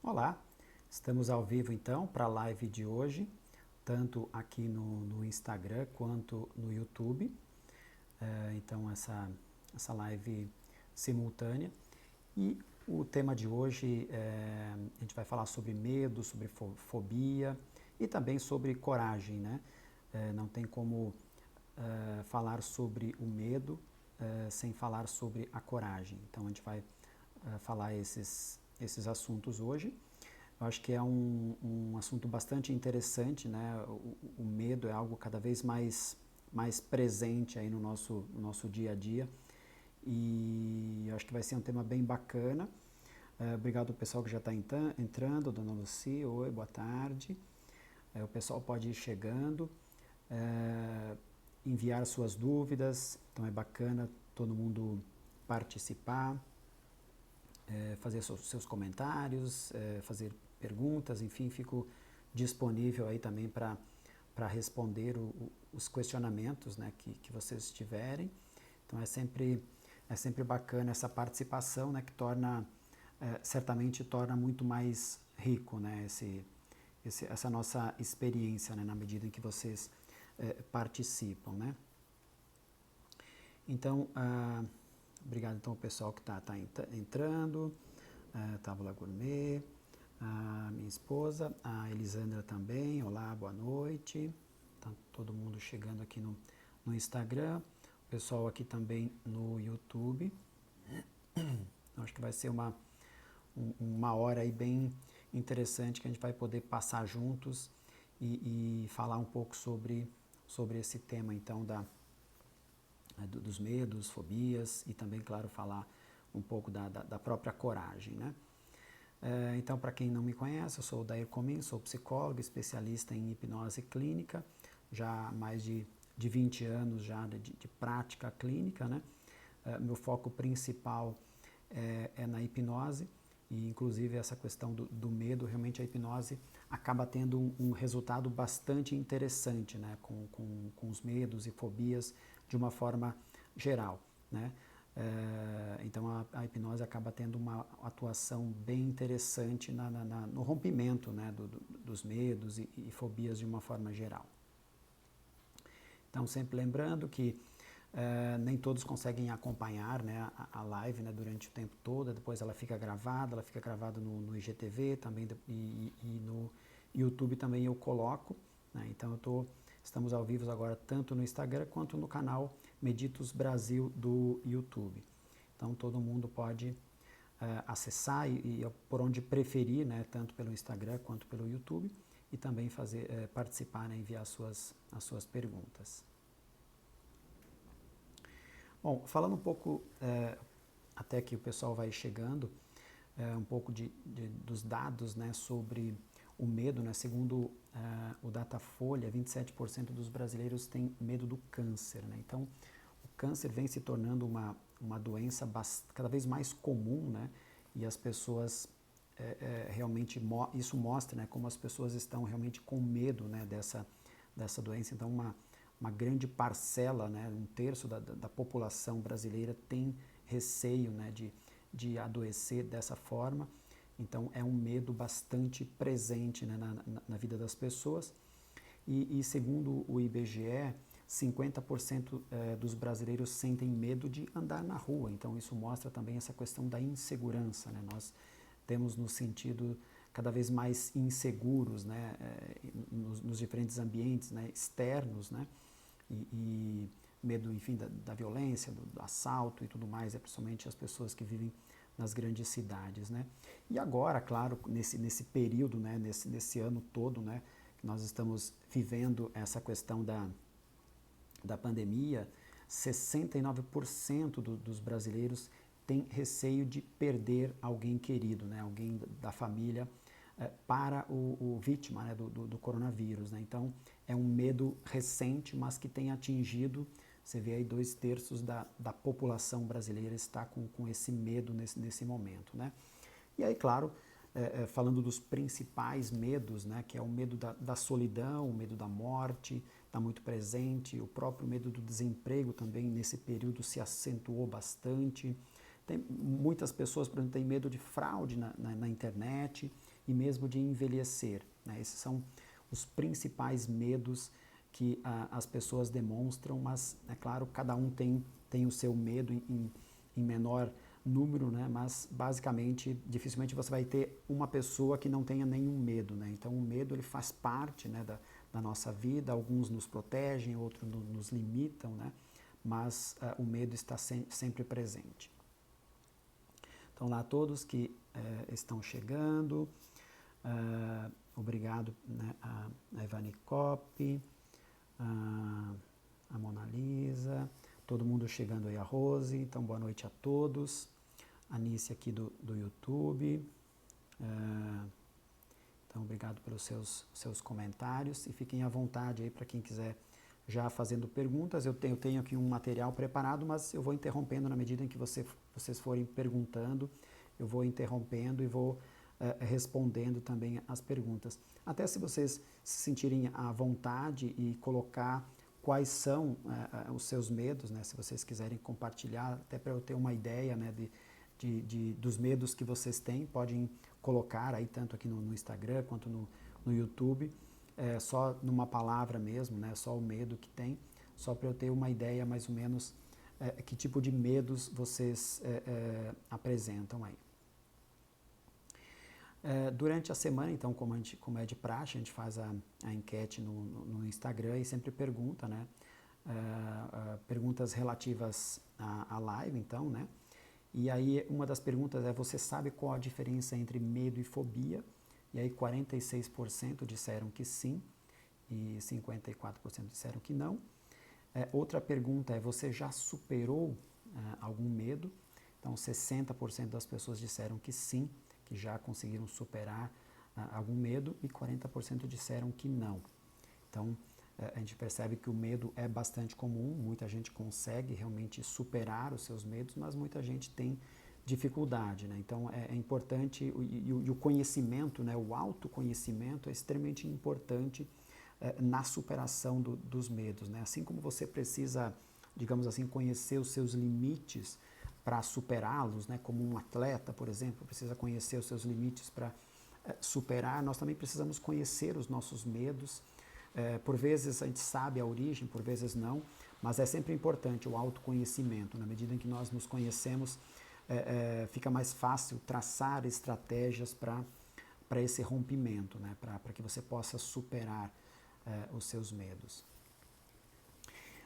Olá, estamos ao vivo então para a live de hoje, tanto aqui no Instagram quanto no YouTube. Então essa live simultânea. E o tema de hoje a gente vai falar sobre medo, sobre fobia e também sobre coragem, né? Não tem como falar sobre o medo sem falar sobre a coragem. Então a gente vai falar esses assuntos hoje. Eu acho que é um assunto bastante interessante, né? O medo é algo cada vez mais presente aí no nosso dia a dia e eu acho que vai ser um tema bem bacana. Obrigado ao pessoal que já está entrando, Dona Lucy, oi, boa tarde. O pessoal pode ir chegando, enviar suas dúvidas, então é bacana todo mundo participar, fazer seus comentários, fazer perguntas, enfim, fico disponível aí também para responder os questionamentos, né, que vocês tiverem. Então é sempre bacana essa participação, né, que certamente torna muito mais rico, né, essa nossa experiência, né, na medida em que vocês participam, né. Então, obrigado então ao pessoal que está entrando, Tábula Gourmet, a minha esposa, a Elisandra também, olá, boa noite, tá todo mundo chegando aqui no Instagram, o pessoal aqui também no YouTube. Acho que vai ser uma hora aí bem interessante que a gente vai poder passar juntos e falar um pouco sobre esse tema então dos medos, fobias e também, claro, falar um pouco da própria coragem, né? Então, para quem não me conhece, eu sou o Dair Comin, sou psicólogo, especialista em hipnose clínica, já há mais de 20 anos já de prática clínica, né? Meu foco principal é na hipnose e, inclusive, essa questão do medo, realmente a hipnose acaba tendo um resultado bastante interessante, né? Com os medos e fobias de uma forma geral, né? Então a hipnose acaba tendo uma atuação bem interessante no rompimento, né, dos medos e fobias de uma forma geral. Então sempre lembrando que nem todos conseguem acompanhar, né, a live, né, durante o tempo todo, depois ela fica gravada no IGTV também e no YouTube também eu coloco, né, então estamos ao vivo agora tanto no Instagram quanto no canal Meditos Brasil do YouTube. Então todo mundo pode acessar e por onde preferir, né, tanto pelo Instagram quanto pelo YouTube e também participar, né, enviar as suas perguntas. Bom, falando um pouco, até que o pessoal vai chegando, um pouco dos dados, né, sobre o medo, né, segundo o Datafolha, 27% dos brasileiros têm medo do câncer, né? Então, o câncer vem se tornando uma doença cada vez mais comum, né? E as pessoas realmente, isso mostra, né, como as pessoas estão realmente com medo, né, dessa doença. Então, uma grande parcela, né, um terço da população brasileira tem receio, né, de adoecer dessa forma. Então é um medo bastante presente, né, na vida das pessoas. E segundo o IBGE, 50% dos brasileiros sentem medo de andar na rua. Então isso mostra também essa questão da insegurança, né? Nós temos nos sentido cada vez mais inseguros, né, nos diferentes ambientes, né, externos, né, e medo, enfim, da violência, do assalto e tudo mais, principalmente as pessoas que vivem nas grandes cidades, né. E agora, claro, nesse período, né, nesse ano todo, né, que nós estamos vivendo essa questão da pandemia, 69% dos brasileiros tem receio de perder alguém querido, né, alguém da família, para o vítima, né, do coronavírus, né? Então é um medo recente, mas que tem atingido, você vê aí 2/3 da população brasileira está com esse medo nesse momento, né? E aí, claro, falando dos principais medos, né, que é o medo da solidão, o medo da morte, está muito presente, o próprio medo do desemprego também nesse período se acentuou bastante. Muitas pessoas, por exemplo, têm medo de fraude na internet, e mesmo de envelhecer, né? Esses são os principais medos que as pessoas demonstram, mas, é claro, cada um tem o seu medo em menor número, né? Mas basicamente, dificilmente você vai ter uma pessoa que não tenha nenhum medo, né? Então o medo ele faz parte, né, da nossa vida, alguns nos protegem, outros nos limitam, né? Mas o medo está sempre presente. Então lá todos que estão chegando, obrigado, né, a Ivani Coppi, a Mona Lisa, todo mundo chegando aí, a Rose, então boa noite a todos. Anice aqui do YouTube. Então, obrigado pelos seus comentários e fiquem à vontade aí para quem quiser já fazendo perguntas. Eu tenho aqui um material preparado, mas eu vou interrompendo na medida em que vocês forem perguntando, eu vou interrompendo e vou respondendo também as perguntas. Até se vocês se sentirem à vontade e colocar quais são os seus medos, né? Se vocês quiserem compartilhar, até para eu ter uma ideia, né, dos medos que vocês têm, podem colocar aí tanto aqui no Instagram quanto no YouTube, só numa palavra mesmo, né, só o medo que tem, só para eu ter uma ideia mais ou menos que tipo de medos vocês apresentam aí. Durante a semana, então, como é de praxe, a gente faz a enquete no Instagram e sempre pergunta, né, perguntas relativas à live, então, né. E aí uma das perguntas é, você sabe qual a diferença entre medo e fobia? E aí 46% disseram que sim e 54% disseram que não. Outra pergunta é, você já superou algum medo? Então 60% das pessoas disseram que sim, que já conseguiram superar algum medo e 40% disseram que não. Então a gente percebe que o medo é bastante comum, muita gente consegue realmente superar os seus medos, mas muita gente tem dificuldade, né? Então é importante, e o conhecimento, né, o autoconhecimento é extremamente importante na superação dos medos, né? Assim como você precisa, digamos assim, conhecer os seus limites para superá-los, né? Como um atleta, por exemplo, precisa conhecer os seus limites para superar, nós também precisamos conhecer os nossos medos. Por vezes a gente sabe a origem, por vezes não, mas é sempre importante o autoconhecimento. Na medida em que nós nos conhecemos, fica mais fácil traçar estratégias para esse rompimento, né? Para que você possa superar os seus medos.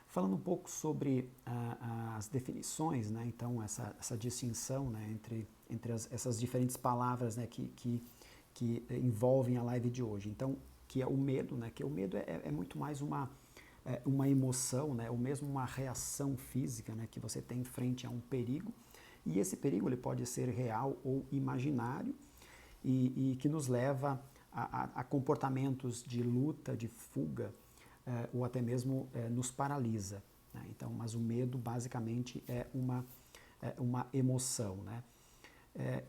Falando um pouco sobre as definições, né? Então essa distinção, né, entre essas diferentes palavras, né, que envolvem a live de hoje. Então, que é o medo, né? Que o medo é muito mais uma emoção, né? Ou mesmo uma reação física, né? Que você tem frente a um perigo. E esse perigo ele pode ser real ou imaginário e que nos leva a comportamentos de luta, de fuga, ou até mesmo nos paralisa, né? Então, mas o medo basicamente é uma emoção, né?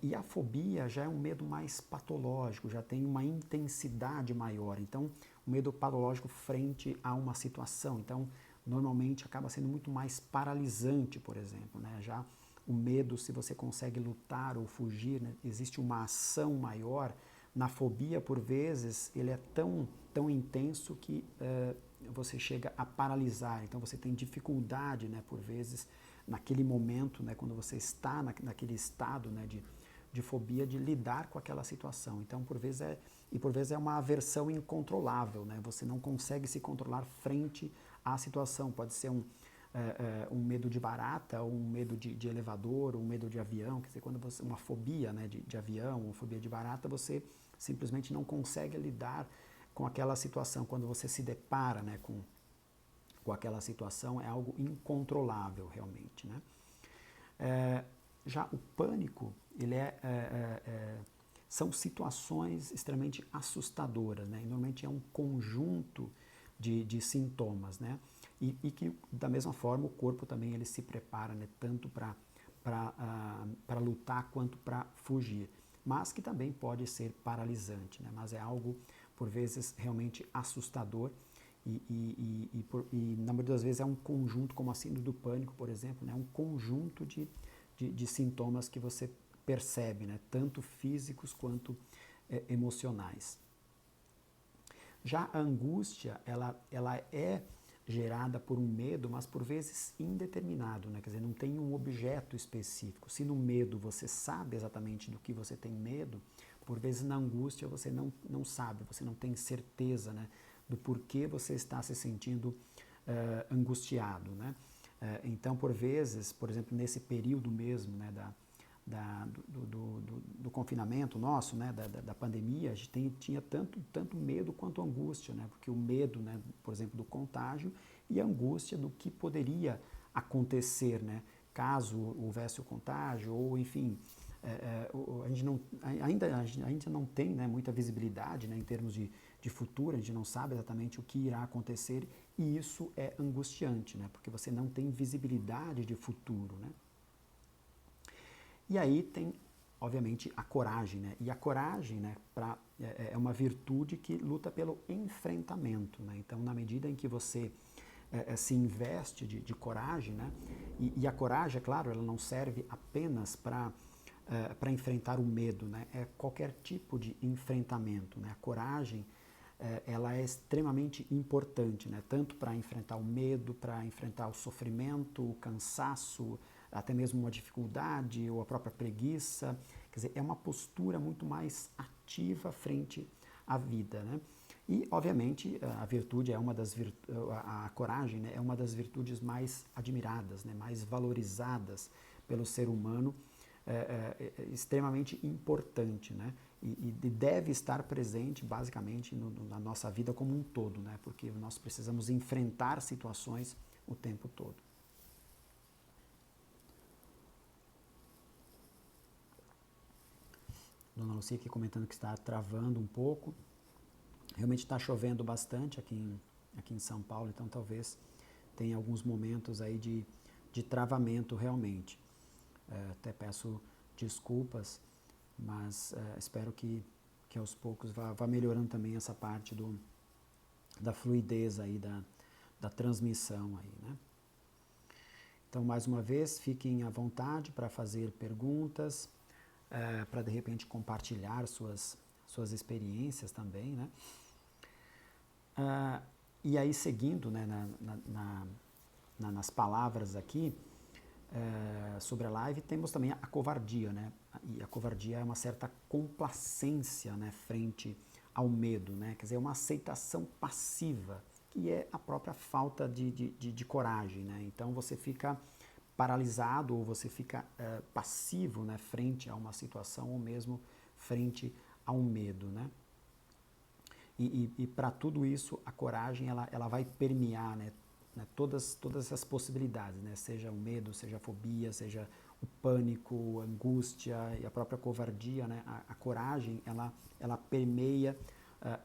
E a fobia já é um medo mais patológico, já tem uma intensidade maior. Então, o medo patológico frente a uma situação. Então, normalmente acaba sendo muito mais paralisante, por exemplo, né? Já o medo, se você consegue lutar ou fugir, né? Existe uma ação maior. Na fobia, por vezes, ele é tão intenso que você chega a paralisar. Então, você tem dificuldade, né, por vezes, naquele momento, né, quando você está naquele estado, né, de fobia, de lidar com aquela situação. Então, por vezes é uma aversão incontrolável, né? Você não consegue se controlar frente à situação. Pode ser um medo de barata, ou um medo de elevador, ou um medo de avião. Quer dizer, quando uma fobia, né, de avião, uma fobia de barata, você simplesmente não consegue lidar com aquela situação. Quando você se depara, né, com aquela situação, é algo incontrolável realmente, né? Já o pânico, ele são situações extremamente assustadoras, né? E normalmente é um conjunto de sintomas, né? E que, da mesma forma, o corpo também ele se prepara, né? Tanto para lutar quanto para fugir. Mas que também pode ser paralisante, né? Mas é algo, por vezes, realmente assustador. E na maioria das vezes é um conjunto, como a síndrome do pânico, por exemplo, né? Um conjunto de sintomas que você percebe, né? Tanto físicos quanto emocionais. Já a angústia, ela é gerada por um medo, mas por vezes indeterminado, né? Quer dizer, não tem um objeto específico. Se no medo você sabe exatamente do que você tem medo, por vezes na angústia você não sabe, você não tem certeza, né, do porquê você está se sentindo angustiado, né? Então, por vezes, por exemplo, nesse período mesmo, né, do confinamento nosso, né, da pandemia, a gente tinha tanto medo quanto angústia, né, porque o medo, né, por exemplo, do contágio e a angústia do que poderia acontecer, né, caso houvesse o contágio ou, enfim, a gente não tem, né, muita visibilidade, né, em termos de futuro, a gente não sabe exatamente o que irá acontecer e isso é angustiante, né, porque você não tem visibilidade de futuro, né. E aí tem, obviamente, a coragem, né? E a coragem, né, é uma virtude que luta pelo enfrentamento, né? Então, na medida em que você se investe de coragem, né? E a coragem, é claro, ela não serve apenas para enfrentar o medo, né? É qualquer tipo de enfrentamento, né? A coragem, ela é extremamente importante, né? Tanto para enfrentar o medo, para enfrentar o sofrimento, o cansaço, até mesmo uma dificuldade ou a própria preguiça. Quer dizer, é uma postura muito mais ativa frente à vida, né? E, obviamente, a virtude é uma das a coragem, né, é uma das virtudes mais admiradas, né, mais valorizadas pelo ser humano, extremamente importante, né? E deve estar presente, basicamente, na nossa vida como um todo, né? Porque nós precisamos enfrentar situações o tempo todo. Dona Lucia aqui comentando que está travando um pouco. Realmente está chovendo bastante aqui em São Paulo, então talvez tenha alguns momentos aí de travamento realmente. Até peço desculpas, mas espero que aos poucos vá melhorando também essa parte da fluidez aí da transmissão aí, né? Então, mais uma vez, fiquem à vontade para fazer perguntas, para de repente compartilhar suas experiências também, né? E aí, seguindo, né, nas palavras aqui sobre a live, temos também a covardia, né? E a covardia é uma certa complacência, né, frente ao medo, né? Quer dizer, é uma aceitação passiva, que é a própria falta de coragem, né? Então você fica paralisado ou você fica passivo, né, frente a uma situação ou mesmo frente ao medo, né? E para tudo isso, a coragem ela vai permear, né, todas essas possibilidades, né? Seja o medo, seja a fobia, seja o pânico, a angústia e a própria covardia, né? A coragem ela permeia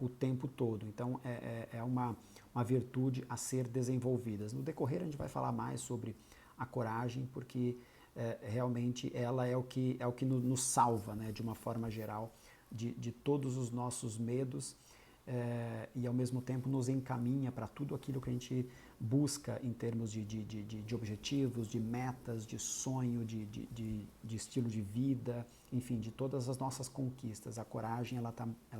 o tempo todo. Então é uma virtude a ser desenvolvida. No decorrer a gente vai falar mais sobre a coragem, porque realmente ela é o que nos salva, né? De uma forma geral de todos os nossos medos. E ao mesmo tempo nos encaminha para tudo aquilo que a gente busca em termos de objetivos, de metas, de sonho, de estilo de vida, enfim, de todas as nossas conquistas. A coragem ela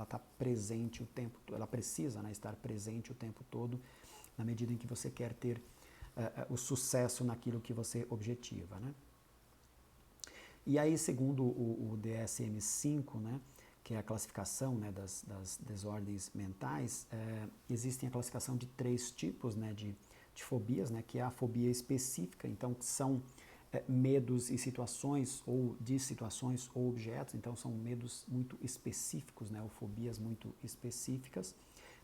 tá presente o tempo todo, ela precisa, né, estar presente o tempo todo, na medida em que você quer ter o sucesso naquilo que você objetiva, né? E aí, segundo o DSM-5, né, que é a classificação, né, das desordens mentais, existem a classificação de 3 tipos, né, de fobias, né, que é a fobia específica, então que são medos e situações ou de situações ou objetos, então são medos muito específicos, né, ou fobias muito específicas.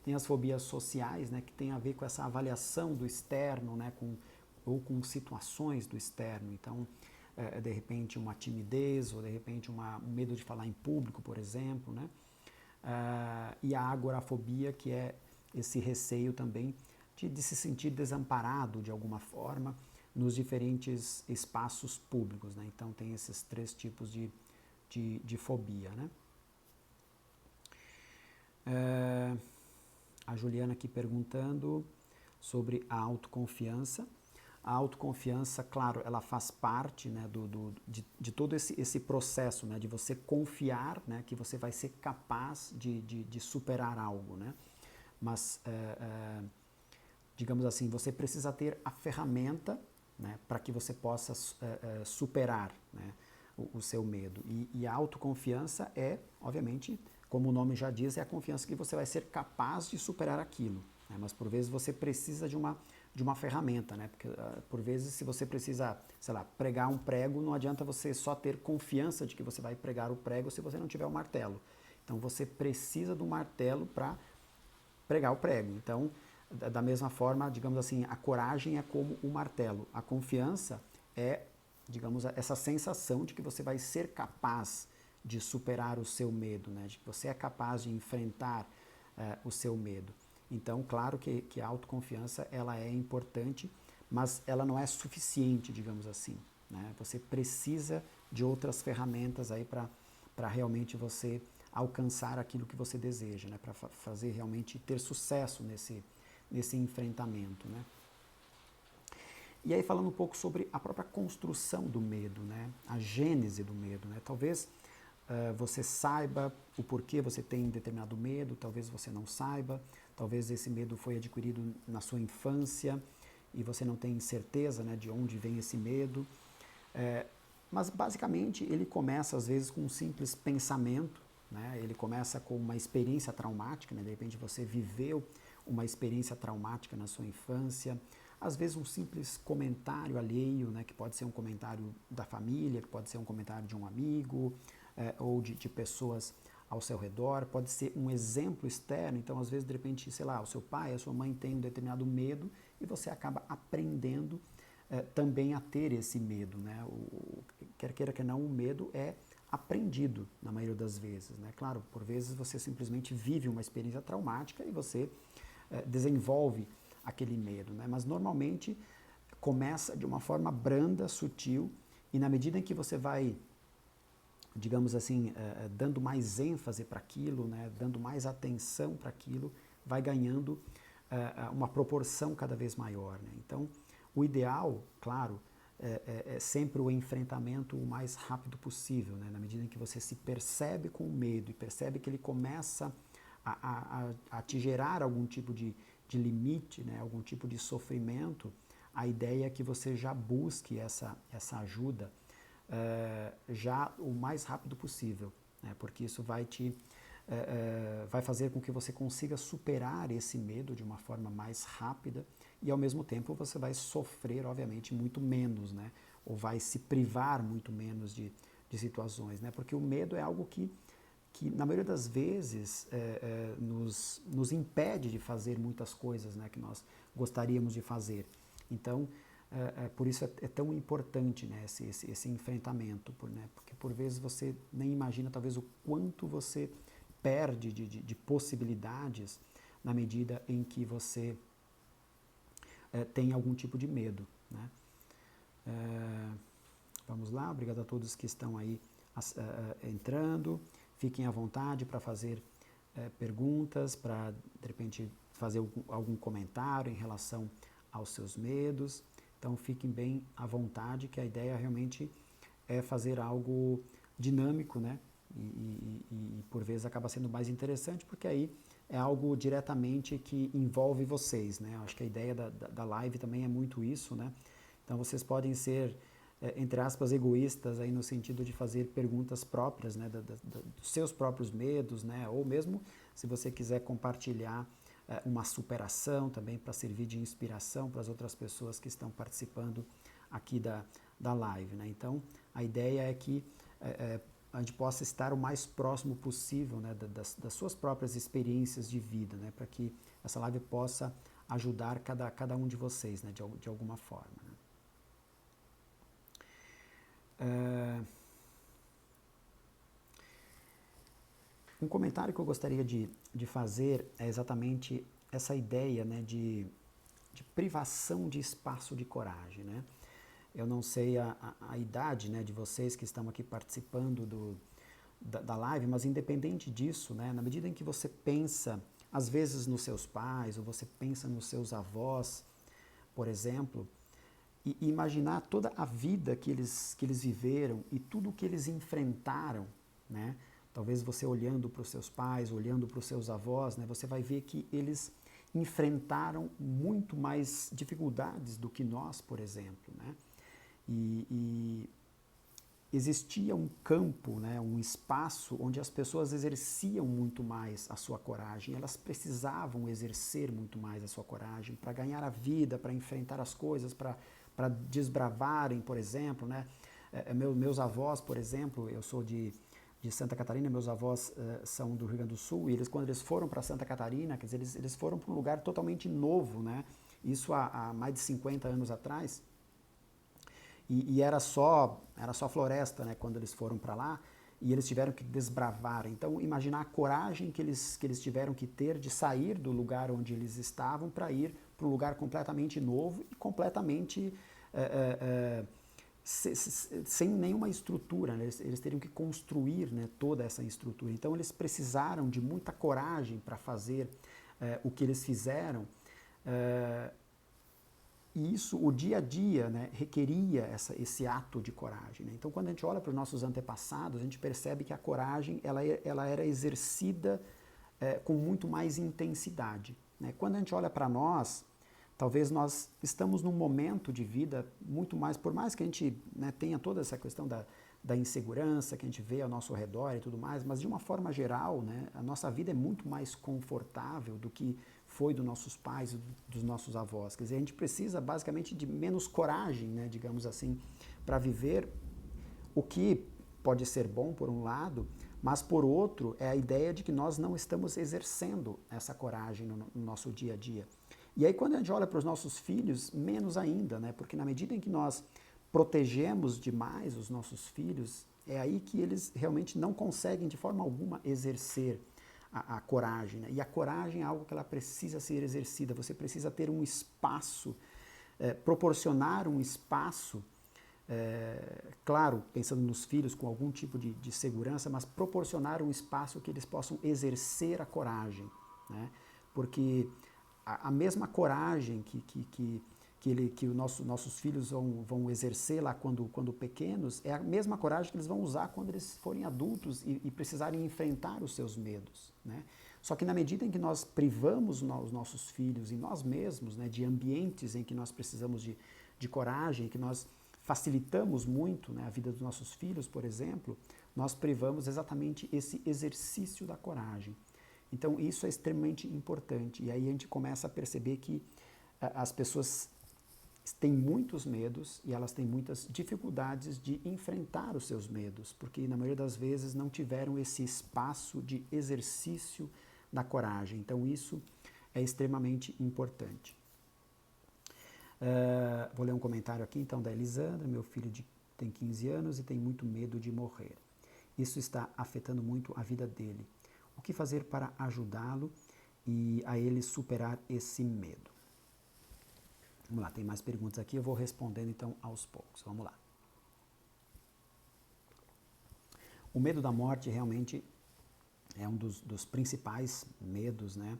Tem as fobias sociais, né, que tem a ver com essa avaliação do externo, né, ou com situações do externo, então de repente uma timidez ou de repente um medo de falar em público, por exemplo, né? E a agorafobia, que é esse receio também de se sentir desamparado de alguma forma nos diferentes espaços públicos, né? Então tem esses 3 tipos de fobia, né? A Juliana aqui perguntando sobre a autoconfiança. a autoconfiança, claro, ela faz parte, né, de todo esse processo, né, de você confiar, né, que você vai ser capaz de superar algo, né? Mas, digamos assim, você precisa ter a ferramenta, né, para que você possa superar, né, o seu medo. E a autoconfiança é, obviamente, como o nome já diz, é a confiança que você vai ser capaz de superar aquilo, né? Mas por vezes você precisa de uma ferramenta, né? Porque por vezes se você precisa, sei lá, pregar um prego, não adianta você só ter confiança de que você vai pregar o prego se você não tiver o martelo. Então você precisa do martelo para pregar o prego. Então, da mesma forma, digamos assim, a coragem é como o martelo. A confiança é, digamos, essa sensação de que você vai ser capaz de superar o seu medo, né? De que você é capaz de enfrentar o seu medo. Então, claro que a autoconfiança ela é importante, mas ela não é suficiente, digamos assim, né? Você precisa de outras ferramentas aí para realmente você alcançar aquilo que você deseja, né? Para fazer realmente ter sucesso nesse enfrentamento, né? E aí falando um pouco sobre a própria construção do medo, né? A gênese do medo, né? Talvez você saiba o porquê você tem determinado medo, talvez você não saiba, talvez esse medo foi adquirido na sua infância e você não tem certeza, né, de onde vem esse medo. Mas basicamente ele começa às vezes com um simples pensamento, né? Ele começa com uma experiência traumática, né? De repente você viveu uma experiência traumática na sua infância, às vezes um simples comentário alheio, né? Que pode ser um comentário da família, que pode ser um comentário de um amigo, ou de pessoas ao seu redor, pode ser um exemplo externo, então às vezes de repente, sei lá, o seu pai, a sua mãe tem um determinado medo e você acaba aprendendo também a ter esse medo, né? Quer queira que não, o medo é aprendido na maioria das vezes, né? Claro, por vezes você simplesmente vive uma experiência traumática e você desenvolve aquele medo, né? Mas normalmente começa de uma forma branda, sutil, e na medida em que você vai, digamos assim, dando mais ênfase para aquilo, né? Dando mais atenção para aquilo, vai ganhando uma proporção cada vez maior, né? Então, o ideal, claro, é sempre o enfrentamento o mais rápido possível, né? Na medida em que você se percebe com o medo e percebe que ele começa a te gerar algum tipo de limite, né? Algum tipo de sofrimento, a ideia é que você já busque essa ajuda já o mais rápido possível, né? Porque isso vai fazer com que você consiga superar esse medo de uma forma mais rápida e ao mesmo tempo você vai sofrer, obviamente, muito menos, né? Ou vai se privar muito menos de situações, né? Porque o medo é algo que na maioria das vezes nos impede de fazer muitas coisas, né, que nós gostaríamos de fazer. Então, por isso é tão importante, né, esse enfrentamento, né, porque por vezes você nem imagina talvez o quanto você perde de possibilidades na medida em que você tem algum tipo de medo, né? Vamos lá, obrigado a todos que estão aí entrando. Fiquem à vontade para fazer perguntas, para de repente fazer algum comentário em relação aos seus medos. Então fiquem bem à vontade, que a ideia realmente é fazer algo dinâmico, né? E por vezes acaba sendo mais interessante, porque aí é algo diretamente que envolve vocês, né? Acho que a ideia da live também é muito isso, né? Então vocês podem ser, entre aspas, egoístas aí no sentido de fazer perguntas próprias, né? Dos seus próprios medos, né? Ou mesmo se você quiser compartilhar uma superação também para servir de inspiração para as outras pessoas que estão participando aqui da live, né? Então a ideia é que a gente possa estar o mais próximo possível, né, das suas próprias experiências de vida, né, para que essa live possa ajudar cada um de vocês, né, de alguma forma, né. Um comentário que eu gostaria de fazer é exatamente essa ideia, né, de privação de espaço de coragem, né. Eu não sei a idade, né, de vocês que estão aqui participando da live, mas independente disso, né, na medida em que você pensa, às vezes, nos seus pais, ou você pensa nos seus avós, por exemplo, e imaginar toda a vida que eles viveram e tudo que eles enfrentaram, né? Talvez você olhando para os seus pais, olhando para os seus avós, né, você vai ver que eles enfrentaram muito mais dificuldades do que nós, por exemplo, né? E existia um campo, né, um espaço onde as pessoas exerciam muito mais a sua coragem, elas precisavam exercer muito mais a sua coragem para ganhar a vida, para enfrentar as coisas, para desbravarem, por exemplo, né? Meus avós, por exemplo, eu sou de Santa Catarina, meus avós são do Rio Grande do Sul, e quando eles foram para Santa Catarina, quer dizer, eles foram para um lugar totalmente novo, né? Isso há mais de 50 anos atrás, e era só floresta, né, quando eles foram para lá, e eles tiveram que desbravar. Então, imaginar a coragem que eles tiveram que ter de sair do lugar onde eles estavam para ir para um lugar completamente novo e completamente sem nenhuma estrutura, né? Eles teriam que construir, né, toda essa estrutura. Então eles precisaram de muita coragem para fazer o que eles fizeram, e isso, o dia a dia, né, requeria esse ato de coragem, né? Então quando a gente olha para os nossos antepassados, a gente percebe que a coragem ela era exercida com muito mais intensidade, né? Quando a gente olha para nós, talvez nós estamos num momento de vida muito mais, por mais que a gente, né, tenha toda essa questão da insegurança que a gente vê ao nosso redor e tudo mais, mas de uma forma geral, né, a nossa vida é muito mais confortável do que foi dos nossos pais, dos nossos avós. Quer dizer, a gente precisa basicamente de menos coragem, né, digamos assim, para viver, o que pode ser bom por um lado, mas por outro é a ideia de que nós não estamos exercendo essa coragem no nosso dia a dia. E aí quando a gente olha para os nossos filhos, menos ainda, né? Porque na medida em que nós protegemos demais os nossos filhos, é aí que eles realmente não conseguem de forma alguma exercer a coragem, né? E a coragem é algo que ela precisa ser exercida, você precisa ter um espaço, proporcionar um espaço, claro, pensando nos filhos com algum tipo de segurança, mas proporcionar um espaço que eles possam exercer a coragem, né? Porque a mesma coragem que os nossos filhos vão exercer lá quando pequenos, é a mesma coragem que eles vão usar quando eles forem adultos e precisarem enfrentar os seus medos, né? Só que na medida em que nós privamos os nossos filhos e nós mesmos, né, de ambientes em que nós precisamos de coragem, que nós facilitamos muito, né, a vida dos nossos filhos, por exemplo, nós privamos exatamente esse exercício da coragem. Então isso é extremamente importante, e aí a gente começa a perceber que as pessoas têm muitos medos e elas têm muitas dificuldades de enfrentar os seus medos, porque na maioria das vezes não tiveram esse espaço de exercício da coragem. Então isso é extremamente importante. Vou ler um comentário aqui então da Elisandra. Meu filho tem 15 anos e tem muito medo de morrer. Isso está afetando muito a vida dele. O que fazer para ajudá-lo e a ele superar esse medo? Vamos lá, tem mais perguntas aqui, eu vou respondendo então aos poucos. Vamos lá. O medo da morte realmente é um dos principais medos, né?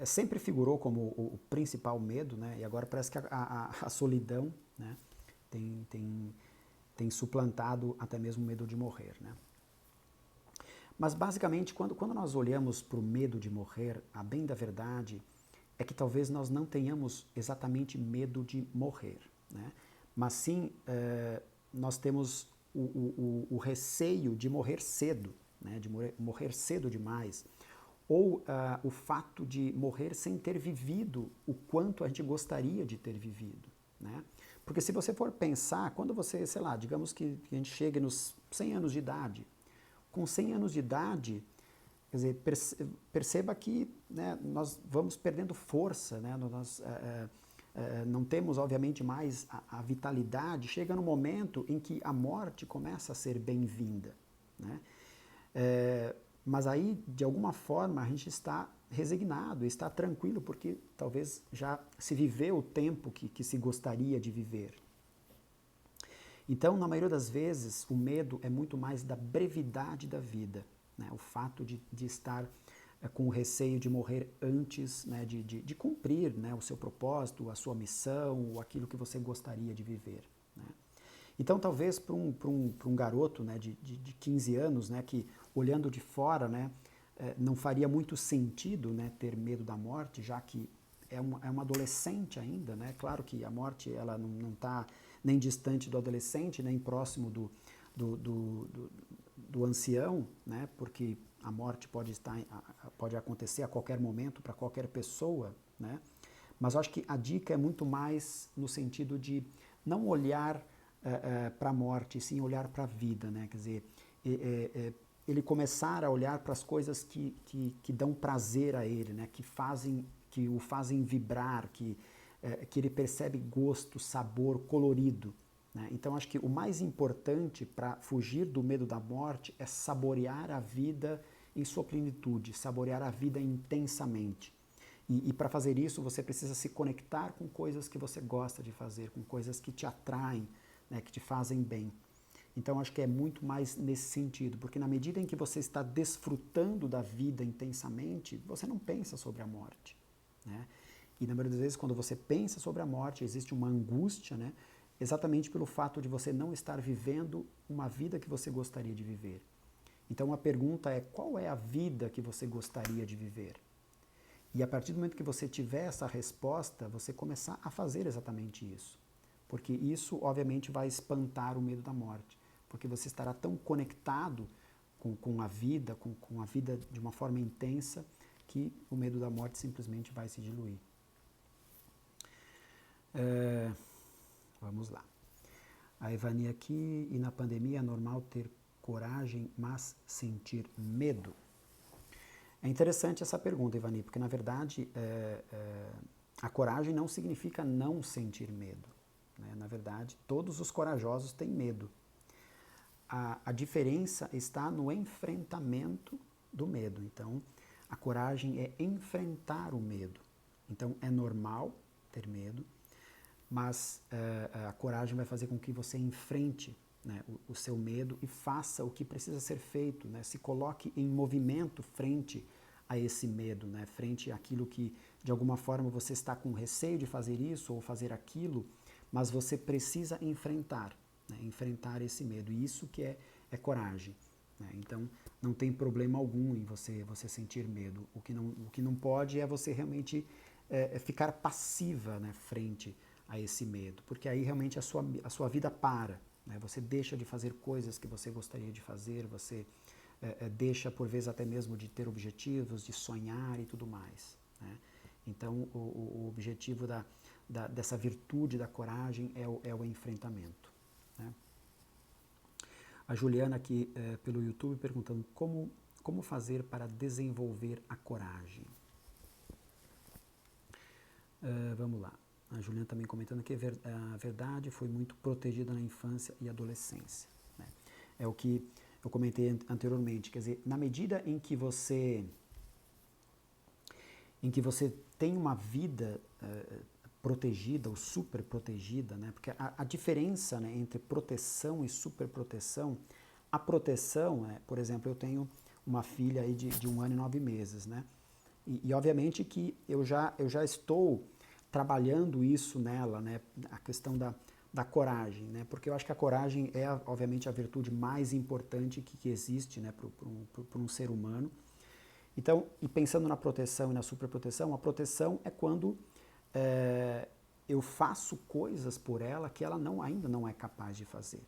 Sempre figurou como o principal medo, né? E agora parece que a solidão, né, tem suplantado até mesmo o medo de morrer, né? Mas basicamente, quando nós olhamos para o medo de morrer, a bem da verdade é que talvez nós não tenhamos exatamente medo de morrer, né? Mas sim, nós temos o receio de morrer cedo, né? De morrer cedo demais, ou o fato de morrer sem ter vivido o quanto a gente gostaria de ter vivido, né? Porque se você for pensar, quando você, sei lá, digamos que a gente chegue nos 100 anos de idade, com 100 anos de idade, quer dizer, perceba que, né, nós vamos perdendo força, né? Nós não temos, obviamente, mais a vitalidade. Chega no momento em que a morte começa a ser bem-vinda, né? Mas aí, de alguma forma, a gente está resignado, está tranquilo, porque talvez já se viveu o tempo que se gostaria de viver. Então, na maioria das vezes, o medo é muito mais da brevidade da vida, né? O fato de estar com o receio de morrer antes, né, de cumprir, né, o seu propósito, a sua missão, ou aquilo que você gostaria de viver. Né? Então, talvez para um garoto, né, de 15 anos, né, que olhando de fora, né, não faria muito sentido, né, ter medo da morte, já que é uma adolescente ainda, né? Claro que a morte ela não está nem distante do adolescente, nem próximo do ancião, né? Porque a morte pode acontecer a qualquer momento para qualquer pessoa, né? Mas eu acho que a dica é muito mais no sentido de não olhar para a morte, sim olhar para a vida, né? Quer dizer, ele começar a olhar para as coisas que dão prazer a ele, né? Que o fazem vibrar, que ele percebe gosto, sabor, colorido. Né? Então, acho que o mais importante para fugir do medo da morte é saborear a vida em sua plenitude, saborear a vida intensamente. E para fazer isso, você precisa se conectar com coisas que você gosta de fazer, com coisas que te atraem, né, que te fazem bem. Então, acho que é muito mais nesse sentido, porque na medida em que você está desfrutando da vida intensamente, você não pensa sobre a morte. Né? E na maioria das vezes, quando você pensa sobre a morte, existe uma angústia, né? Exatamente pelo fato de você não estar vivendo uma vida que você gostaria de viver. Então a pergunta é, qual é a vida que você gostaria de viver? E a partir do momento que você tiver essa resposta, você começar a fazer exatamente isso. Porque isso, obviamente, vai espantar o medo da morte. Porque você estará tão conectado com a vida, com a vida de uma forma intensa, que o medo da morte simplesmente vai se diluir. Vamos lá. A Ivani aqui, e na pandemia é normal ter coragem, mas sentir medo? É interessante essa pergunta, Ivani, porque na verdade a coragem não significa não sentir medo. Né? Na verdade, todos os corajosos têm medo. A diferença está no enfrentamento do medo. Então, a coragem é enfrentar o medo. Então, é normal ter medo, mas a coragem vai fazer com que você enfrente, né, o seu medo e faça o que precisa ser feito, né, se coloque em movimento frente a esse medo, né, frente àquilo que de alguma forma você está com receio de fazer isso ou fazer aquilo, mas você precisa enfrentar, né, enfrentar esse medo, e isso que é coragem. Né? Então não tem problema algum em você sentir medo, o que não pode é você realmente ficar passiva, né, frente a esse medo, porque aí realmente a sua vida para, né? Você deixa de fazer coisas que você gostaria de fazer, você deixa por vezes até mesmo de ter objetivos, de sonhar e tudo mais. Né? Então o objetivo dessa virtude da coragem é o enfrentamento. Né? A Juliana aqui pelo YouTube perguntando como fazer para desenvolver a coragem. Vamos lá. A Juliana também comentando que a verdade foi muito protegida na infância e adolescência. Né? É o que eu comentei anteriormente. Quer dizer, na medida em que você tem uma vida protegida ou super protegida, né? Porque a diferença, né, entre proteção e superproteção, a proteção, por exemplo, eu tenho uma filha aí de 1 ano e 9 meses, né? E obviamente que eu já estou trabalhando isso nela, né? A questão da coragem, né? Porque eu acho que a coragem é, obviamente, a virtude mais importante que existe, né, para um ser humano. Então, e pensando na proteção e na superproteção, a proteção é quando eu faço coisas por ela que ela ainda não é capaz de fazer.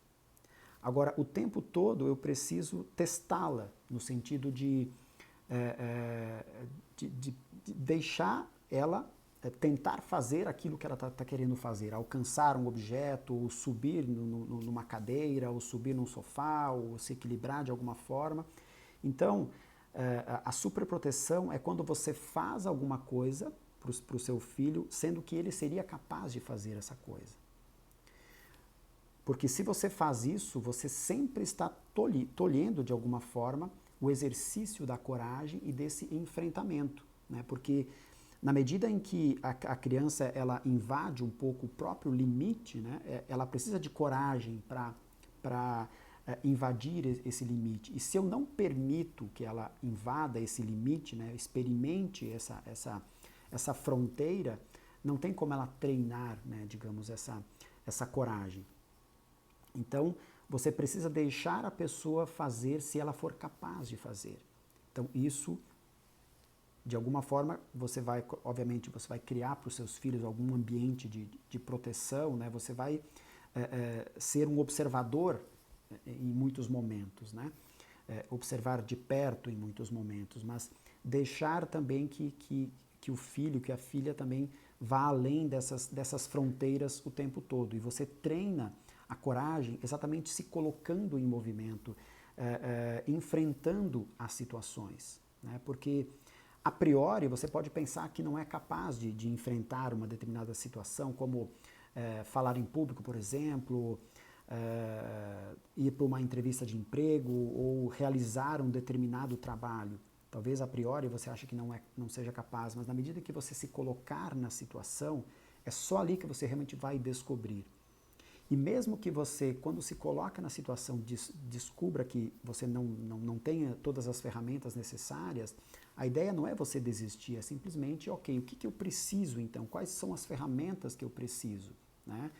Agora, o tempo todo eu preciso testá-la, no sentido de deixar ela tentar fazer aquilo que ela está querendo fazer, alcançar um objeto, ou subir numa cadeira, ou subir num sofá, ou se equilibrar de alguma forma. Então, a superproteção é quando você faz alguma coisa para o seu filho, sendo que ele seria capaz de fazer essa coisa. Porque se você faz isso, você sempre está tolhendo de alguma forma o exercício da coragem e desse enfrentamento, né? Porque na medida em que a criança ela invade um pouco o próprio limite, né, ela precisa de coragem para invadir esse limite. E se eu não permito que ela invada esse limite, né, experimente essa fronteira, não tem como ela treinar, né, digamos, essa coragem. Então, você precisa deixar a pessoa fazer se ela for capaz de fazer. Então, isso, de alguma forma, você vai, obviamente, você vai criar para os seus filhos algum ambiente de proteção, né? Você vai ser um observador em muitos momentos, né? Observar de perto em muitos momentos, mas deixar também que o filho, que a filha também vá além dessas fronteiras o tempo todo. E você treina a coragem exatamente se colocando em movimento, enfrentando as situações, né? Porque a priori você pode pensar que não é capaz de enfrentar uma determinada situação, como falar em público, por exemplo, ir para uma entrevista de emprego ou realizar um determinado trabalho. Talvez a priori você ache que não seja capaz, mas na medida que você se colocar na situação, é só ali que você realmente vai descobrir. E mesmo que você, quando se coloca na situação, descubra que você não tenha todas as ferramentas necessárias, a ideia não é você desistir, é simplesmente, ok, o que eu preciso então? Quais são as ferramentas que eu preciso? Né?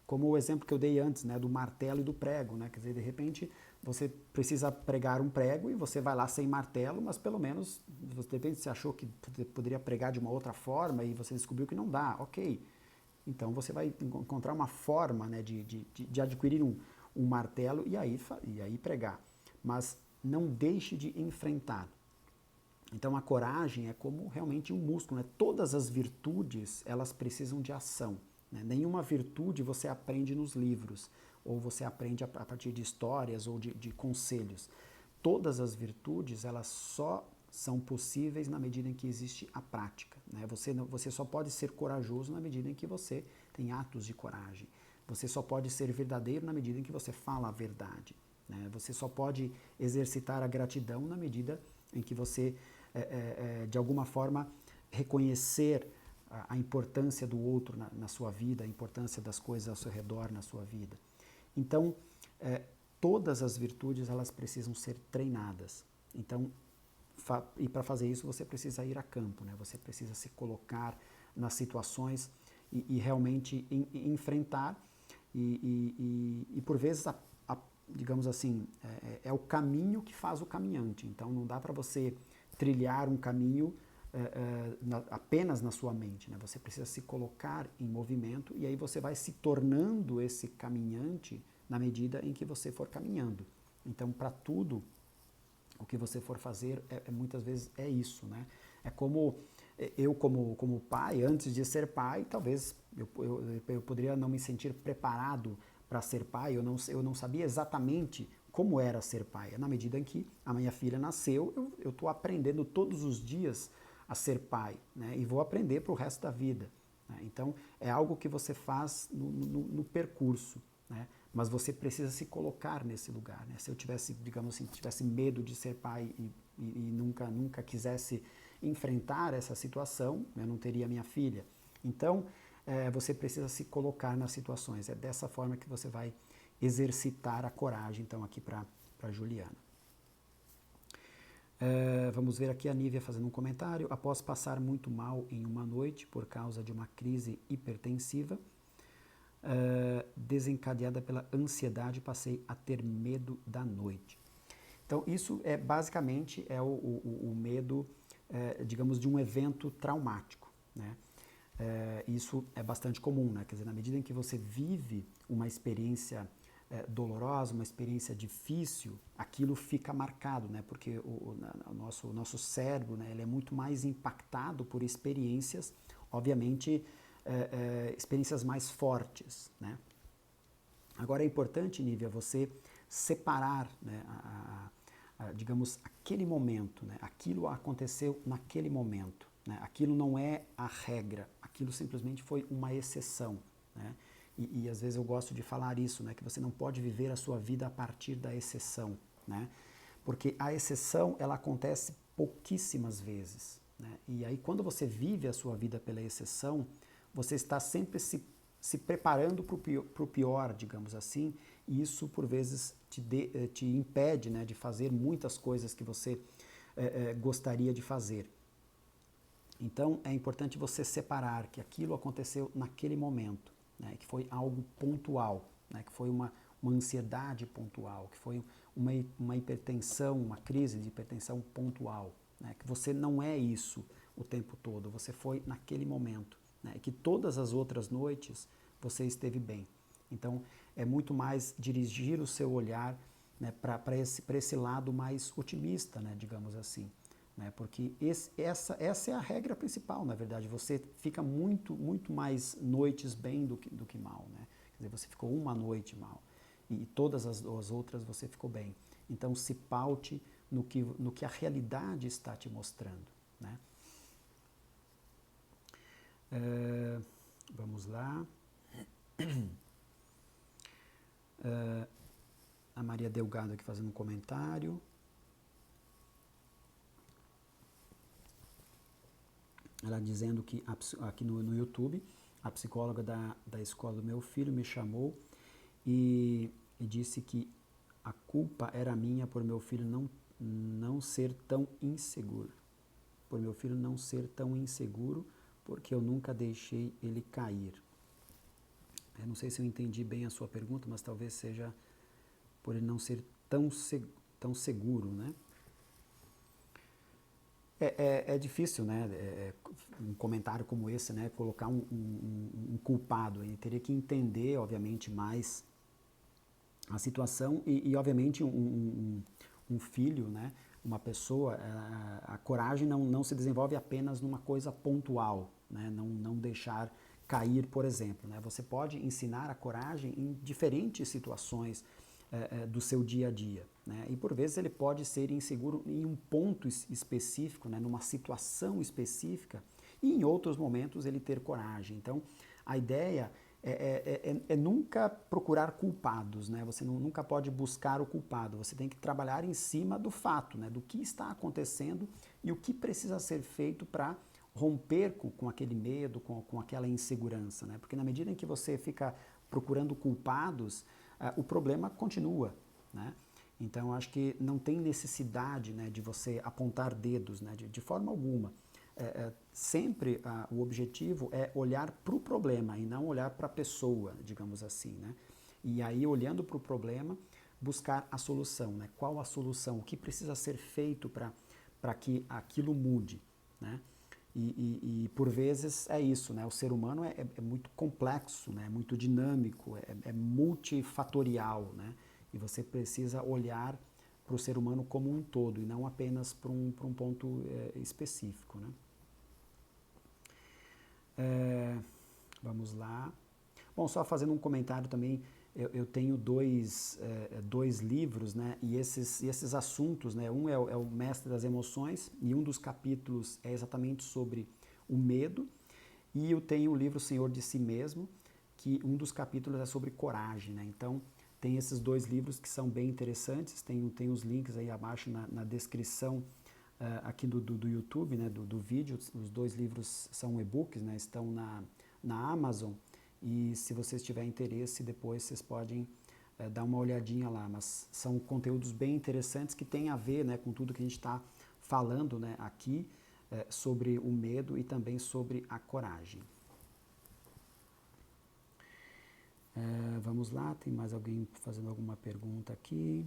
Como o exemplo que eu dei antes, né, do martelo e do prego, né? Quer dizer, de repente você precisa pregar um prego e você vai lá sem martelo, mas pelo menos, de repente você achou que poderia pregar de uma outra forma e você descobriu que não dá, ok. Então você vai encontrar uma forma, né, de adquirir um martelo e aí pregar. Mas não deixe de enfrentar. Então a coragem é como realmente um músculo, né? Todas as virtudes, elas precisam de ação. Né? Nenhuma virtude você aprende nos livros, ou você aprende a partir de histórias ou de conselhos. Todas as virtudes, elas só são possíveis na medida em que existe a prática. Né? Você só pode ser corajoso na medida em que você tem atos de coragem. Você só pode ser verdadeiro na medida em que você fala a verdade. Né? Você só pode exercitar a gratidão na medida em que você, de alguma forma, reconhecer a importância do outro na sua vida, a importância das coisas ao seu redor na sua vida. Então, todas as virtudes, elas precisam ser treinadas. Então, e para fazer isso você precisa ir a campo, né? Você precisa se colocar nas situações e realmente enfrentar e por vezes, digamos assim, é o caminho que faz o caminhante. Então não dá para você trilhar um caminho apenas na sua mente, né? Você precisa se colocar em movimento e aí você vai se tornando esse caminhante na medida em que você for caminhando. Então, para tudo o que você for fazer, muitas vezes é isso, né? É como eu, como pai, antes de ser pai, talvez eu poderia não me sentir preparado para ser pai, eu não sabia exatamente como era ser pai. Na medida em que a minha filha nasceu, eu estou aprendendo todos os dias a ser pai, né? E vou aprender para o resto da vida. Né? Então, é algo que você faz no percurso, né? Mas você precisa se colocar nesse lugar, né? Se eu tivesse, digamos assim, tivesse medo de ser pai e nunca quisesse enfrentar essa situação, eu não teria minha filha. Então, você precisa se colocar nas situações. É dessa forma que você vai exercitar a coragem, então, aqui para Juliana. Vamos ver aqui a Nívia fazendo um comentário. Após passar muito mal em uma noite por causa de uma crise hipertensiva, desencadeada pela ansiedade, passei a ter medo da noite. Então, isso basicamente o medo, digamos, de um evento traumático, né? Isso é bastante comum, né? Quer dizer, na medida em que você vive uma experiência dolorosa, uma experiência difícil, aquilo fica marcado, né? Porque o nosso cérebro, né, ele é muito mais impactado por experiências, obviamente, experiências mais fortes, né? Agora é importante, Nívia, você separar, né, digamos, aquele momento, né? Aquilo aconteceu naquele momento, né? Aquilo não é a regra, aquilo simplesmente foi uma exceção, né? E às vezes eu gosto de falar isso, né? Que você não pode viver a sua vida a partir da exceção, né? Porque a exceção, ela acontece pouquíssimas vezes, né? E aí quando você vive a sua vida pela exceção, você está sempre se preparando para o pior, digamos assim, isso por vezes te impede, né, de fazer muitas coisas que você gostaria de fazer. Então é importante você separar que aquilo aconteceu naquele momento, né, que foi algo pontual, né, que foi uma ansiedade pontual, que foi uma hipertensão, uma crise de hipertensão pontual, né, que você não é isso o tempo todo, você foi naquele momento, né, e que todas as outras noites você esteve bem. Então é muito mais dirigir o seu olhar, né, para esse lado mais otimista, né, digamos assim. Né, porque essa é a regra principal, na verdade. Você fica muito mais noites bem do que mal. Né? Quer dizer, você ficou uma noite mal e todas as outras você ficou bem. Então se paute no que a realidade está te mostrando. Né? Vamos lá. A Maria Delgado aqui fazendo um comentário. Ela dizendo que aqui no YouTube, a psicóloga da escola do meu filho me chamou e disse que a culpa era minha por meu filho não ser tão inseguro. Por meu filho não ser tão inseguro, porque eu nunca deixei ele cair. Eu não sei se eu entendi bem a sua pergunta, mas talvez seja por ele não ser tão seguro, né? É difícil, né, um comentário como esse, né, colocar um culpado. Ele teria que entender, obviamente, mais a situação e obviamente, um filho, né, uma pessoa, a coragem não se desenvolve apenas numa coisa pontual, né, não deixar cair, por exemplo. Né, você pode ensinar a coragem em diferentes situações do seu dia a dia. Né? E por vezes ele pode ser inseguro em um ponto específico, né? Numa situação específica, e em outros momentos ele ter coragem. Então a ideia é nunca procurar culpados, né? Você nunca pode buscar o culpado, você tem que trabalhar em cima do fato, né? Do que está acontecendo e o que precisa ser feito para romper com aquele medo, com aquela insegurança. Né? Porque na medida em que você fica procurando culpados, o problema continua, né? Então, eu acho que não tem necessidade, né, de você apontar dedos, né, de forma alguma. Sempre o objetivo é olhar para o problema e não olhar para a pessoa, digamos assim, né? E aí, olhando para o problema, buscar a solução, né? Qual a solução? O que precisa ser feito para que aquilo mude, né? E por vezes é isso, né? O ser humano é muito complexo, né? É muito dinâmico, é multifatorial, né? E você precisa olhar para o ser humano como um todo e não apenas para um ponto específico, né? Vamos lá. Bom, só fazendo um comentário também, eu tenho dois livros, né? E esses assuntos, né? Um é o Mestre das Emoções e um dos capítulos é exatamente sobre o medo. E eu tenho o livro Senhor de Si Mesmo, que um dos capítulos é sobre coragem, né? Então, tem esses dois livros que são bem interessantes, tem os links aí abaixo na descrição aqui do YouTube, né? Do vídeo. Os dois livros são e-books, né? Estão na Amazon. E se vocês tiverem interesse, depois vocês podem dar uma olhadinha lá. Mas são conteúdos bem interessantes que têm a ver, né, com tudo que a gente está falando, né, aqui sobre o medo e também sobre a coragem. Vamos lá, tem mais alguém fazendo alguma pergunta aqui?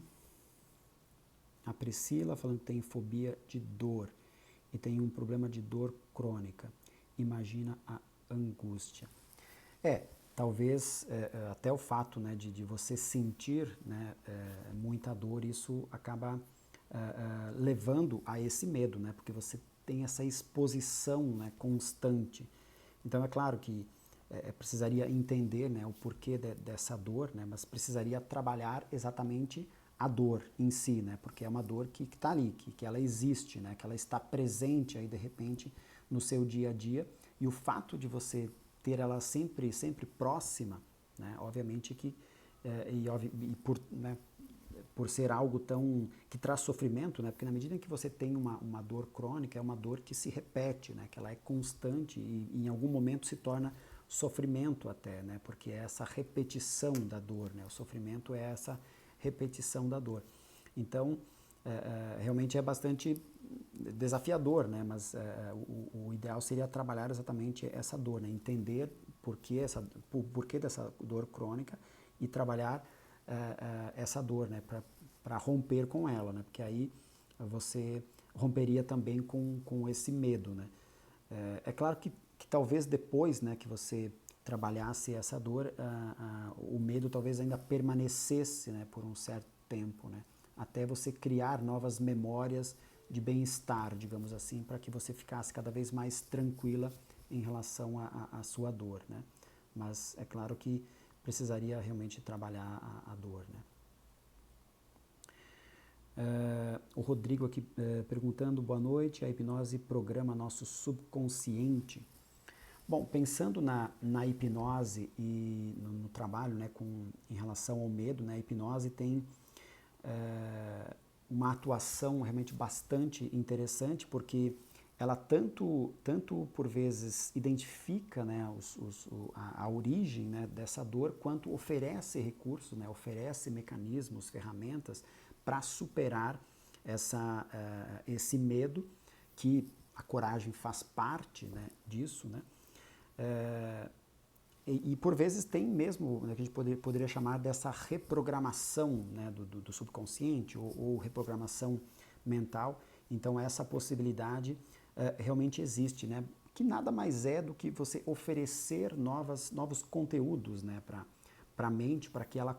A Priscila falando que tem fobia de dor e tem um problema de dor crônica. Imagina a angústia. Talvez até o fato, né, de você sentir, né, muita dor, isso acaba levando a esse medo, né, porque você tem essa exposição, né, constante. Então é claro que precisaria entender, né, o porquê dessa dor, né, mas precisaria trabalhar exatamente a dor em si, né, porque é uma dor que está ali, que ela existe, né, que ela está presente aí de repente no seu dia a dia, e o fato de você ter ela sempre próxima, né, obviamente que por ser algo que traz sofrimento, né, porque na medida em que você tem uma dor crônica, é uma dor que se repete, né, que ela é constante e em algum momento se torna sofrimento até, né? Porque é essa repetição da dor, né? O sofrimento é essa repetição da dor. Então, realmente é bastante desafiador, né? Mas o ideal seria trabalhar exatamente essa dor, né? Entender por que dessa dor crônica e trabalhar essa dor, né? Para romper com ela, né? Porque aí você romperia também com esse medo, né? É claro que talvez depois, né, que você trabalhasse essa dor, o medo talvez ainda permanecesse, né, por um certo tempo, né? Até você criar novas memórias de bem-estar, digamos assim, para que você ficasse cada vez mais tranquila em relação à sua dor, né? Mas é claro que precisaria realmente trabalhar a dor, né? O Rodrigo aqui perguntando, boa noite, a hipnose programa nosso subconsciente. Bom, pensando na hipnose e no trabalho, né, em relação ao medo, né, a hipnose tem uma atuação realmente bastante interessante, porque ela tanto por vezes identifica, né, a origem, né, dessa dor, quanto oferece recursos, né, oferece mecanismos, ferramentas para superar esse medo, que a coragem faz parte, né, disso, né? E por vezes tem mesmo, né, que a gente poderia chamar dessa reprogramação, né, do subconsciente ou reprogramação mental. Então essa possibilidade realmente existe, né, que nada mais é do que você oferecer novos conteúdos, né, para a mente, para que ela...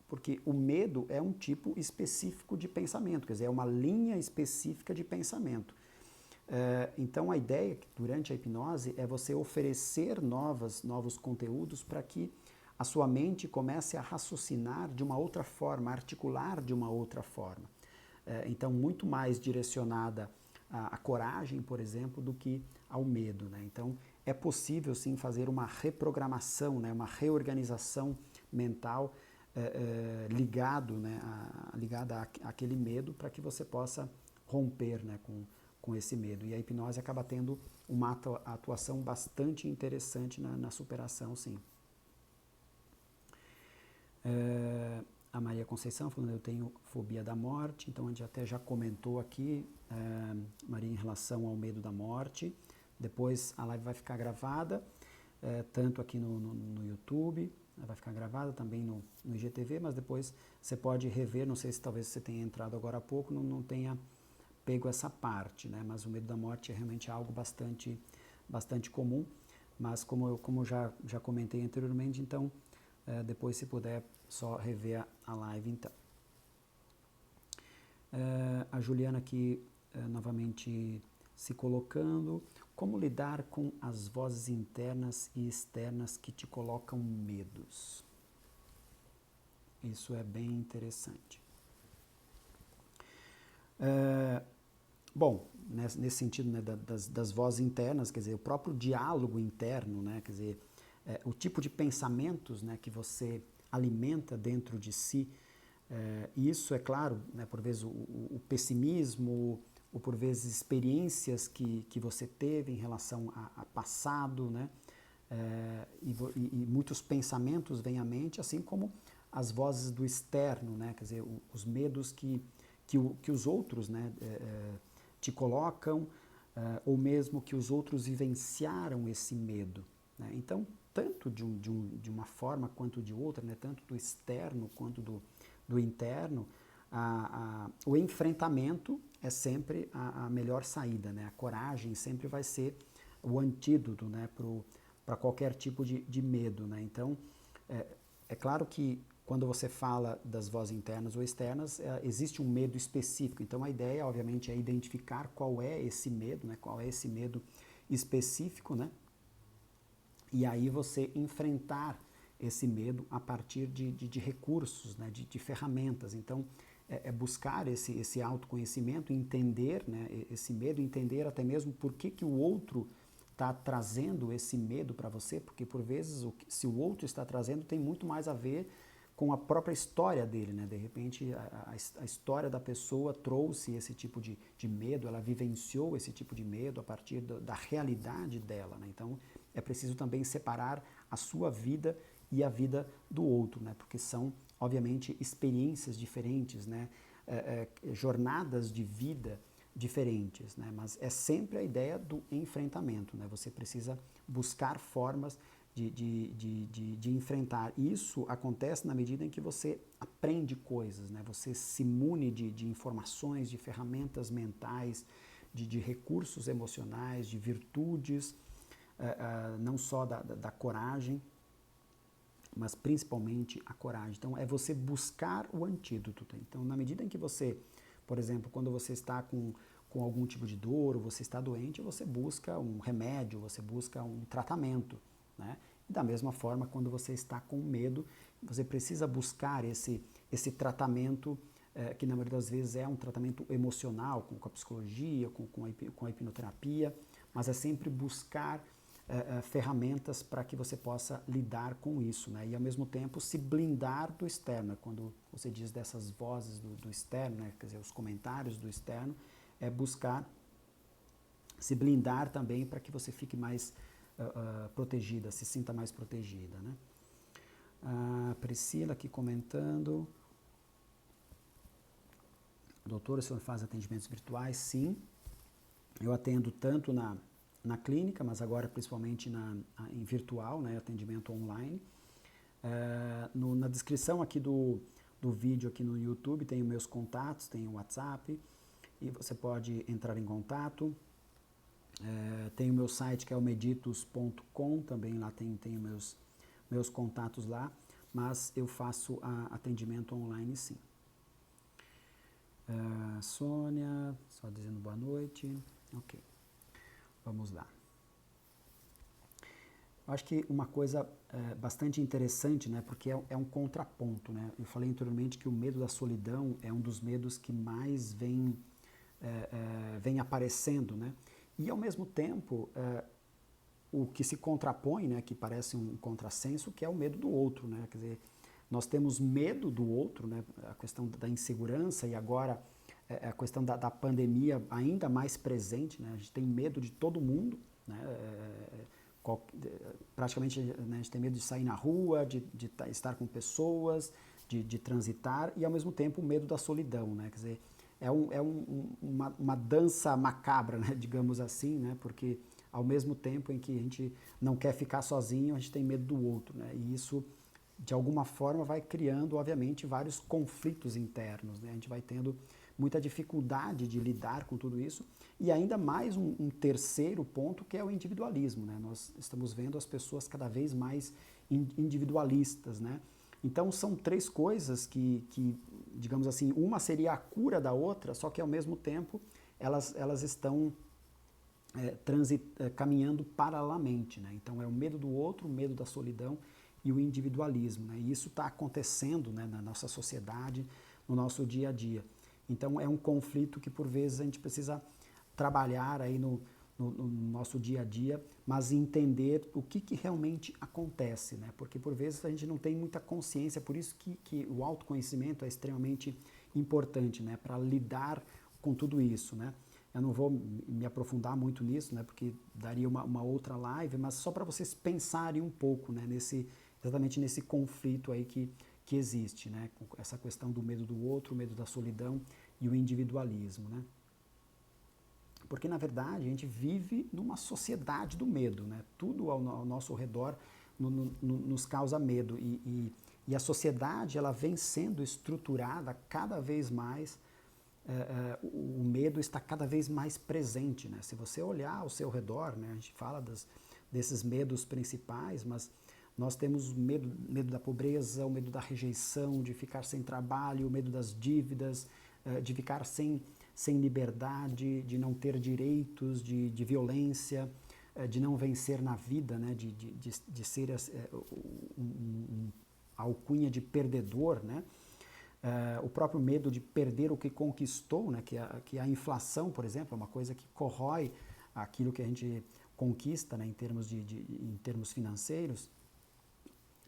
Porque o medo é um tipo específico de pensamento, quer dizer, é uma linha específica de pensamento. Então a ideia durante a hipnose é você oferecer novos conteúdos para que a sua mente comece a raciocinar de uma outra forma, a articular de uma outra forma. Então muito mais direcionada à coragem, por exemplo, do que ao medo, né? Então é possível sim fazer uma reprogramação, né, uma reorganização mental ligada àquele medo, para que você possa romper, né, com esse medo. E a hipnose acaba tendo uma atuação bastante interessante na superação, sim. A Maria Conceição falando, eu tenho fobia da morte, então a gente até já comentou aqui, Maria, em relação ao medo da morte. Depois a live vai ficar gravada, tanto aqui no YouTube, vai ficar gravada também no IGTV, mas depois você pode rever, não sei se talvez você tenha entrado agora há pouco, não tenha pego essa parte, né? Mas o medo da morte é realmente algo bastante comum, mas como já comentei anteriormente, então depois, se puder, só rever a live, então. A Juliana aqui novamente se colocando, como lidar com as vozes internas e externas que te colocam medos? Isso é bem interessante. Bom, nesse sentido, né, das vozes internas, quer dizer, o próprio diálogo interno, né, quer dizer, o tipo de pensamentos, né, que você alimenta dentro de si, isso é claro, né, por vezes o pessimismo, ou por vezes experiências que você teve em relação a passado, né, e muitos pensamentos vêm à mente, assim como as vozes do externo, né, quer dizer, os medos que os outros, né, te colocam, ou mesmo que os outros vivenciaram esse medo, né? Então, tanto de uma forma quanto de outra, né, tanto do externo quanto do interno, o enfrentamento é sempre a melhor saída, né? A coragem sempre vai ser o antídoto, né, para qualquer tipo de medo, né? Então, é claro que quando você fala das vozes internas ou externas, existe um medo específico. Então a ideia, obviamente, é identificar qual é esse medo, né? Qual é esse medo específico, né? E aí você enfrentar esse medo a partir de recursos, né? de ferramentas. Então é buscar esse autoconhecimento, entender, né, esse medo, entender até mesmo por que o outro está trazendo esse medo para você, porque por vezes se o outro está trazendo tem muito mais a ver com a própria história dele, né? De repente a história da pessoa trouxe esse tipo de medo, ela vivenciou esse tipo de medo a partir da realidade dela, né? Então é preciso também separar a sua vida e a vida do outro, né? Porque são, obviamente, experiências diferentes, né? Jornadas de vida diferentes, né? Mas é sempre a ideia do enfrentamento, né? Você precisa buscar formas de enfrentar. Isso acontece na medida em que você aprende coisas, né? Você se mune de informações, de ferramentas mentais, de recursos emocionais, de virtudes, não só da coragem, mas principalmente a coragem. Então, é você buscar o antídoto. Então, na medida em que você, por exemplo, quando você está com algum tipo de dor, ou você está doente, você busca um remédio, você busca um tratamento, né? E da mesma forma, quando você está com medo, você precisa buscar esse tratamento, que na maioria das vezes é um tratamento emocional, com a psicologia, com a hipnoterapia, mas é sempre buscar ferramentas para que você possa lidar com isso, né? E ao mesmo tempo se blindar do externo. Quando você diz dessas vozes do externo, né? Quer dizer, os comentários do externo, é buscar se blindar também para que você fique mais protegida, se sinta mais protegida, né? Priscila aqui comentando. Doutora, o senhor faz atendimentos virtuais? Sim. Eu atendo tanto na clínica, mas agora principalmente em virtual, né, atendimento online. Na descrição aqui do vídeo aqui no YouTube tem os meus contatos, tem o WhatsApp, e você pode entrar em contato. Tem o meu site que é o meditos.com, também lá tem meus contatos lá, mas eu faço atendimento online sim. Sônia, só dizendo boa noite. Ok, vamos lá. Eu acho que uma coisa bastante interessante, né, porque é um contraponto, né? Eu falei anteriormente que o medo da solidão é um dos medos que mais vem aparecendo, né? E ao mesmo tempo, o que se contrapõe, né, que parece um contrassenso, que é o medo do outro, né? Quer dizer, nós temos medo do outro, né? A questão da insegurança e agora a questão da pandemia ainda mais presente, né? A gente tem medo de todo mundo, né? Praticamente, né, a gente tem medo de sair na rua, de estar com pessoas, de transitar, e ao mesmo tempo o medo da solidão, né? Quer dizer, uma dança macabra, né, digamos assim, né, porque ao mesmo tempo em que a gente não quer ficar sozinho, a gente tem medo do outro, né, e isso de alguma forma vai criando, obviamente, vários conflitos internos, né, a gente vai tendo muita dificuldade de lidar com tudo isso, e ainda mais um terceiro ponto que é o individualismo, né, nós estamos vendo as pessoas cada vez mais individualistas, né. Então são três coisas que, digamos assim, uma seria a cura da outra, só que ao mesmo tempo elas estão caminhando paralelamente, né? Então é o medo do outro, o medo da solidão e o individualismo, né? E isso está acontecendo, né, na nossa sociedade, no nosso dia a dia. Então é um conflito que por vezes a gente precisa trabalhar aí no nosso dia a dia, mas entender o que realmente acontece, né? Porque por vezes a gente não tem muita consciência, por isso que o autoconhecimento é extremamente importante, né? Para lidar com tudo isso, né? Eu não vou me aprofundar muito nisso, né? Porque daria uma outra live, mas só para vocês pensarem um pouco, né? Exatamente nesse conflito aí que existe, né? Essa questão do medo do outro, o medo da solidão e o individualismo, né? Porque, na verdade, a gente vive numa sociedade do medo, né? Tudo ao nosso redor nos causa medo. E a sociedade ela vem sendo estruturada cada vez mais, o medo está cada vez mais presente, né? Se você olhar ao seu redor, né? A gente fala desses medos principais, mas nós temos medo da pobreza, o medo da rejeição, de ficar sem trabalho, o medo das dívidas, de ficar sem liberdade, de não ter direitos, de violência, de não vencer na vida, né? de ser a alcunha de perdedor, né? O próprio medo de perder o que conquistou, né? que a inflação, por exemplo, é uma coisa que corrói aquilo que a gente conquista, né? em termos financeiros.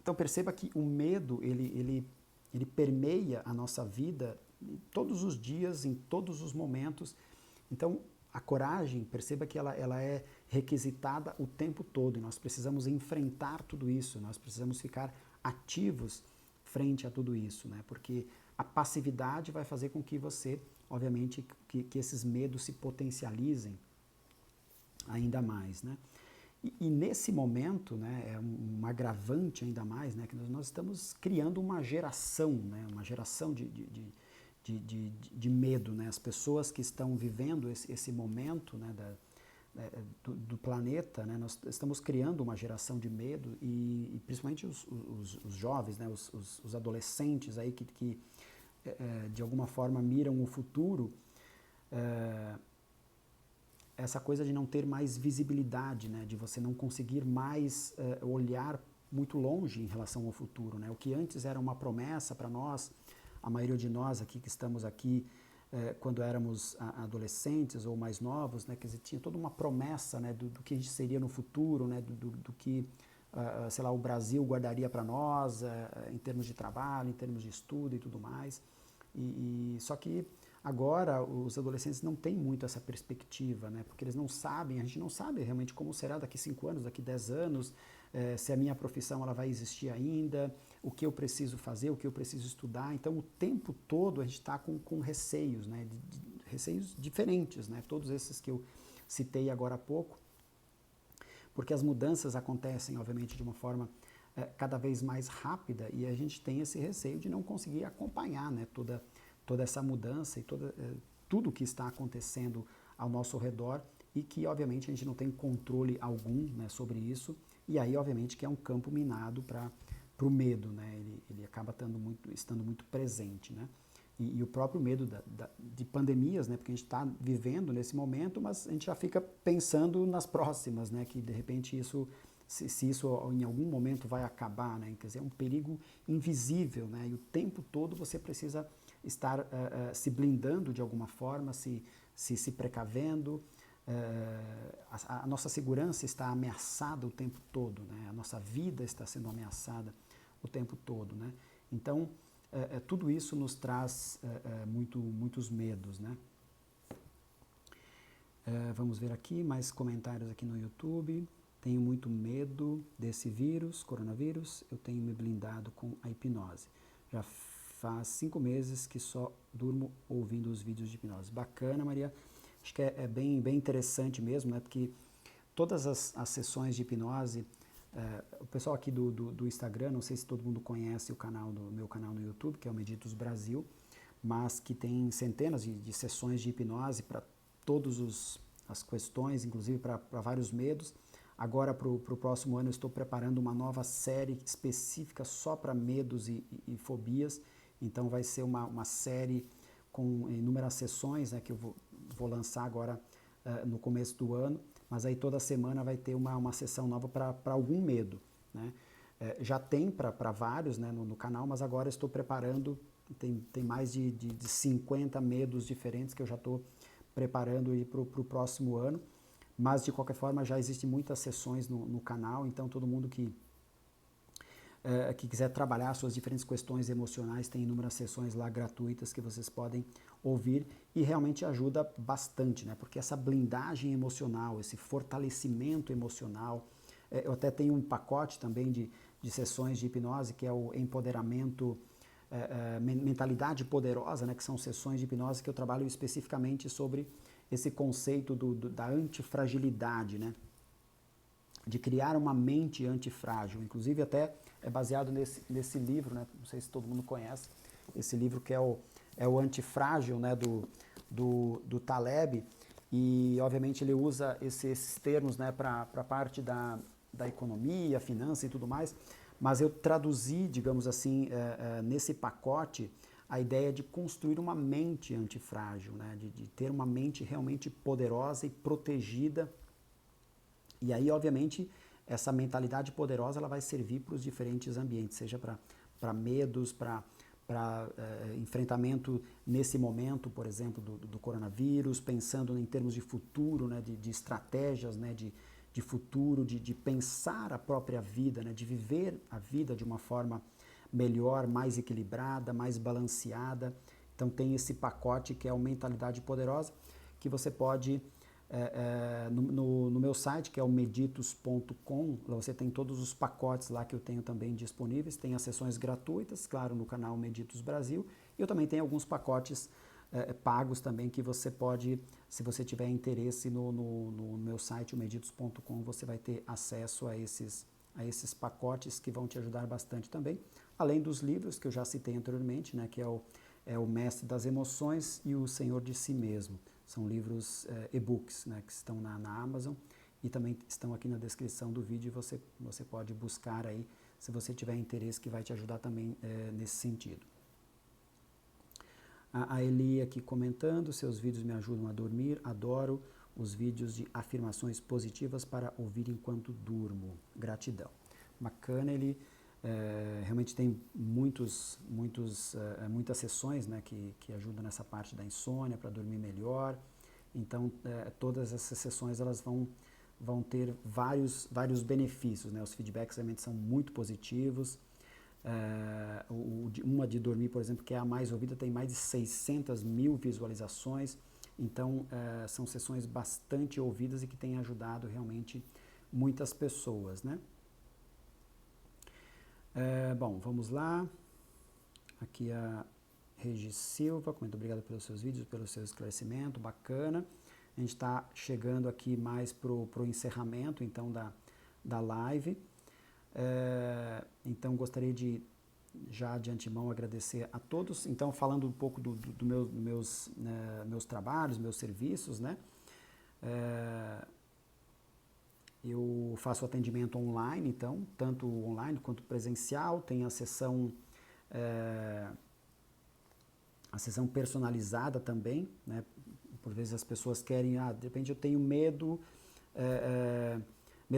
Então perceba que o medo ele permeia a nossa vida todos os dias, em todos os momentos. Então a coragem, perceba que ela é requisitada o tempo todo e nós precisamos enfrentar tudo isso, nós precisamos ficar ativos frente a tudo isso, né? Porque a passividade vai fazer com que você, obviamente, que esses medos se potencializem ainda mais, né? E nesse momento, né, é um agravante ainda mais, né, que nós estamos criando uma geração, né, uma geração de medo, né? As pessoas que estão vivendo esse momento, né, do planeta, né, nós estamos criando uma geração de medo e principalmente os jovens, né, os adolescentes aí que de alguma forma miram o futuro, essa coisa de não ter mais visibilidade, né, de você não conseguir mais olhar muito longe em relação ao futuro, né? O que antes era uma promessa para nós, a maioria de nós aqui que estamos aqui quando éramos adolescentes ou mais novos, né, quer dizer, tinha toda uma promessa, né, do que a gente seria no futuro, né, do que, sei lá, o Brasil guardaria para nós, em termos de trabalho, em termos de estudo e tudo mais. Só que agora os adolescentes não têm muito essa perspectiva, né, porque eles não sabem, a gente não sabe realmente como será daqui 5 anos, daqui 10 anos, se a minha profissão ela vai existir ainda, o que eu preciso fazer, o que eu preciso estudar. Então, o tempo todo a gente está com receios, né? Receios diferentes, né? Todos esses que eu citei agora há pouco, porque as mudanças acontecem, obviamente, de uma forma cada vez mais rápida e a gente tem esse receio de não conseguir acompanhar, né? Toda essa mudança e tudo que está acontecendo ao nosso redor e que, obviamente, a gente não tem controle algum, né, sobre isso. E aí, obviamente, que é um campo minado para o medo, né? Ele acaba estando muito presente, né? E o próprio medo de pandemias, né? Porque a gente está vivendo nesse momento, mas a gente já fica pensando nas próximas, né? Que de repente isso, se isso em algum momento vai acabar, né? Quer dizer, é um perigo invisível, né? E o tempo todo você precisa estar se blindando de alguma forma, se precavendo. A nossa segurança está ameaçada o tempo todo, né? A nossa vida está sendo ameaçada o tempo todo, né? Então, tudo isso nos traz muitos medos, né? Vamos ver aqui, mais comentários aqui no YouTube. Tenho muito medo desse vírus, coronavírus. Eu tenho me blindado com a hipnose. Já faz 5 meses que só durmo ouvindo os vídeos de hipnose. Bacana, Maria. Acho que é bem interessante mesmo, né? Porque todas as sessões de hipnose, o pessoal aqui do Instagram, não sei se todo mundo conhece meu canal no YouTube, que é o Meditos Brasil, mas que tem centenas de sessões de hipnose para todas as questões, inclusive para vários medos. Agora, para o próximo ano, eu estou preparando uma nova série específica só para medos e fobias. Então, vai ser uma série com inúmeras sessões, né, que eu vou lançar agora no começo do ano, mas aí toda semana vai ter uma sessão nova para algum medo, né? Já tem para vários, né, no canal, mas agora estou preparando, tem mais de 50 medos diferentes que eu já estou preparando para o próximo ano, mas de qualquer forma já existem muitas sessões no canal, então todo mundo que quiser trabalhar suas diferentes questões emocionais, tem inúmeras sessões lá gratuitas que vocês podem ouvir e realmente ajuda bastante, né? Porque essa blindagem emocional, esse fortalecimento emocional, eu até tenho um pacote também de sessões de hipnose que é o empoderamento, mentalidade poderosa, né? Que são sessões de hipnose que eu trabalho especificamente sobre esse conceito da antifragilidade, né? De criar uma mente antifrágil, inclusive até é baseado nesse livro, né? Não sei se todo mundo conhece, esse livro que é o Antifrágil, né? do Taleb, e obviamente ele usa esses termos, né? Para a parte da economia, finança e tudo mais, mas eu traduzi, digamos assim, nesse pacote, a ideia de construir uma mente antifrágil, né? De ter uma mente realmente poderosa e protegida. E aí, obviamente, essa mentalidade poderosa ela vai servir para os diferentes ambientes, seja para medos, para enfrentamento nesse momento, por exemplo, do coronavírus, pensando em termos de futuro, né, de estratégias, né, de futuro, de pensar a própria vida, né, de viver a vida de uma forma melhor, mais equilibrada, mais balanceada. Então tem esse pacote que é a mentalidade poderosa, que você pode no meu site, que é o meditos.com, você tem todos os pacotes lá que eu tenho também disponíveis, tem as sessões gratuitas, claro, no canal Meditos Brasil, e eu também tenho alguns pacotes pagos também que você pode, se você tiver interesse no meu site, o meditos.com, você vai ter acesso a esses pacotes que vão te ajudar bastante também, além dos livros que eu já citei anteriormente, né, que é o Mestre das Emoções e o Senhor de Si Mesmo. São livros e-books, né, que estão na Amazon e também estão aqui na descrição do vídeo, e você pode buscar aí se você tiver interesse, que vai te ajudar também nesse sentido. A Eli aqui comentando, seus vídeos me ajudam a dormir, adoro os vídeos de afirmações positivas para ouvir enquanto durmo. Gratidão. Bacana, ele realmente tem muitas sessões, né, que ajudam nessa parte da insônia, para dormir melhor. Então, todas essas sessões elas vão ter vários benefícios, né? Os feedbacks realmente são muito positivos. Uma de dormir, por exemplo, que é a mais ouvida, tem mais de 600 mil visualizações. Então, são sessões bastante ouvidas e que têm ajudado realmente muitas pessoas, né? Bom, vamos lá. Aqui a Regi Silva, muito obrigado pelos seus vídeos, pelo seu esclarecimento, bacana. A gente está chegando aqui mais pro encerramento, então, da live. Então, gostaria de, já de antemão, agradecer a todos. Então, falando um pouco dos meus trabalhos, meus serviços, né? Eu faço atendimento online, então, tanto online quanto presencial. Tem a sessão personalizada também, né? Por vezes as pessoas querem, de repente eu tenho medo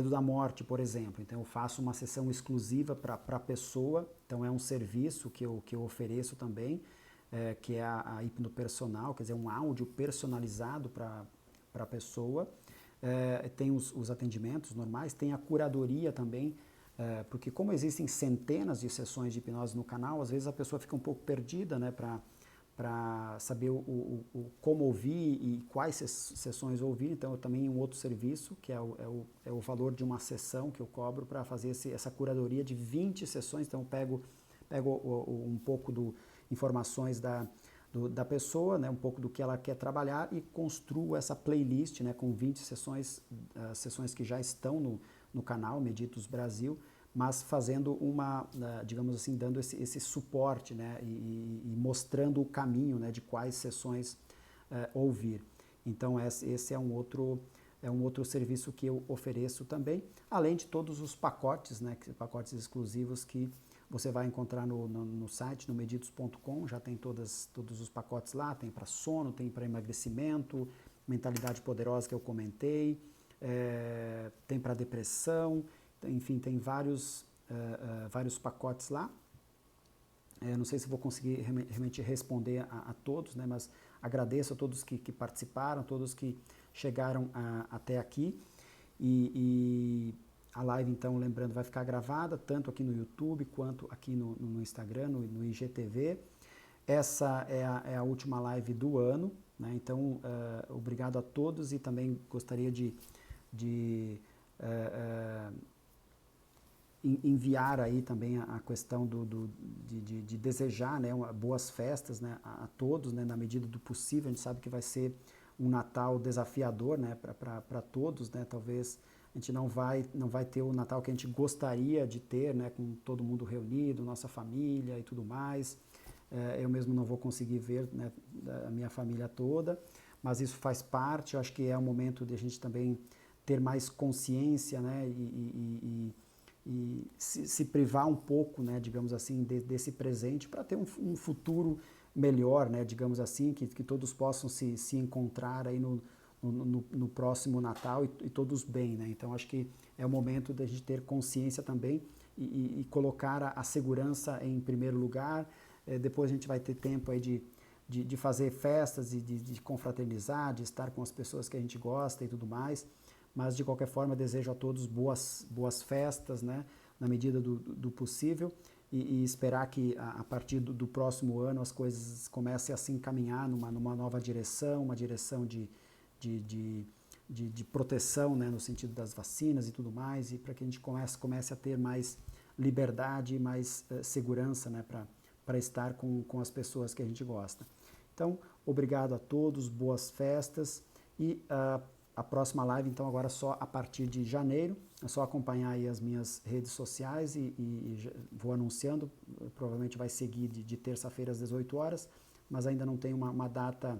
da morte, por exemplo. Então eu faço uma sessão exclusiva para a pessoa. Então é um serviço que eu ofereço também, que é a hipnopersonal, quer dizer, um áudio personalizado para a pessoa. Tem os atendimentos normais, tem a curadoria também, porque como existem centenas de sessões de hipnose no canal, às vezes a pessoa fica um pouco perdida, né, para saber como ouvir e quais sessões ouvir. Então, eu também um outro serviço, que é o valor de uma sessão que eu cobro para fazer essa curadoria de 20 sessões. Então, eu pego um pouco informações da pessoa, né, um pouco do que ela quer trabalhar, e construo essa playlist, né, com 20 sessões, sessões que já estão no canal Meditos Brasil, mas fazendo digamos assim, dando esse suporte, né, e mostrando o caminho, né, de quais sessões ouvir. Então esse é um outro serviço que eu ofereço também, além de todos os pacotes, né, pacotes exclusivos que você vai encontrar no site, no meditos.com. Já tem todos os pacotes lá, tem para sono, tem para emagrecimento, mentalidade poderosa que eu comentei, tem para depressão, enfim, tem vários pacotes lá. Não sei se vou conseguir realmente responder a todos, né, mas agradeço a todos que participaram, todos que chegaram até aqui. E a live, então, lembrando, vai ficar gravada tanto aqui no YouTube quanto aqui no Instagram, no IGTV. Essa é a última live do ano, né? Então, obrigado a todos, e também gostaria de enviar aí também a questão de desejar, né, boas festas, né, a todos, né, na medida do possível. A gente sabe que vai ser um Natal desafiador, né, para todos, né? Talvez a gente não vai ter o Natal que a gente gostaria de ter, né, com todo mundo reunido, nossa família e tudo mais. Eu mesmo não vou conseguir ver, né, a minha família toda, mas isso faz parte. Eu acho que é um momento de a gente também ter mais consciência, né, e se privar um pouco, né, digamos assim, desse presente, para ter um futuro melhor, né, digamos assim, que todos possam se encontrar aí no próximo Natal, e todos bem, né? Então acho que é o momento da gente ter consciência também e colocar a segurança em primeiro lugar. Depois a gente vai ter tempo aí de fazer festas e de confraternizar, de estar com as pessoas que a gente gosta e tudo mais. Mas de qualquer forma, desejo a todos boas festas, né, na medida do possível, e esperar que a partir do próximo ano as coisas comecem a se encaminhar numa nova direção, uma direção de de proteção, né, no sentido das vacinas e tudo mais, e para que a gente comece a ter mais liberdade e mais segurança, né, para estar com as pessoas que a gente gosta. Então, obrigado a todos, boas festas e a próxima live, então, agora só a partir de janeiro. É só acompanhar aí as minhas redes sociais e vou anunciando. Provavelmente vai seguir de terça-feira às 18 horas, mas ainda não tem uma data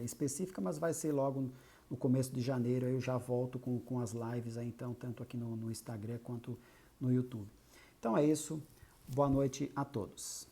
específica, mas vai ser logo no começo de janeiro. Eu já volto com as lives aí, então, tanto aqui no Instagram quanto no YouTube. Então é isso. Boa noite a todos.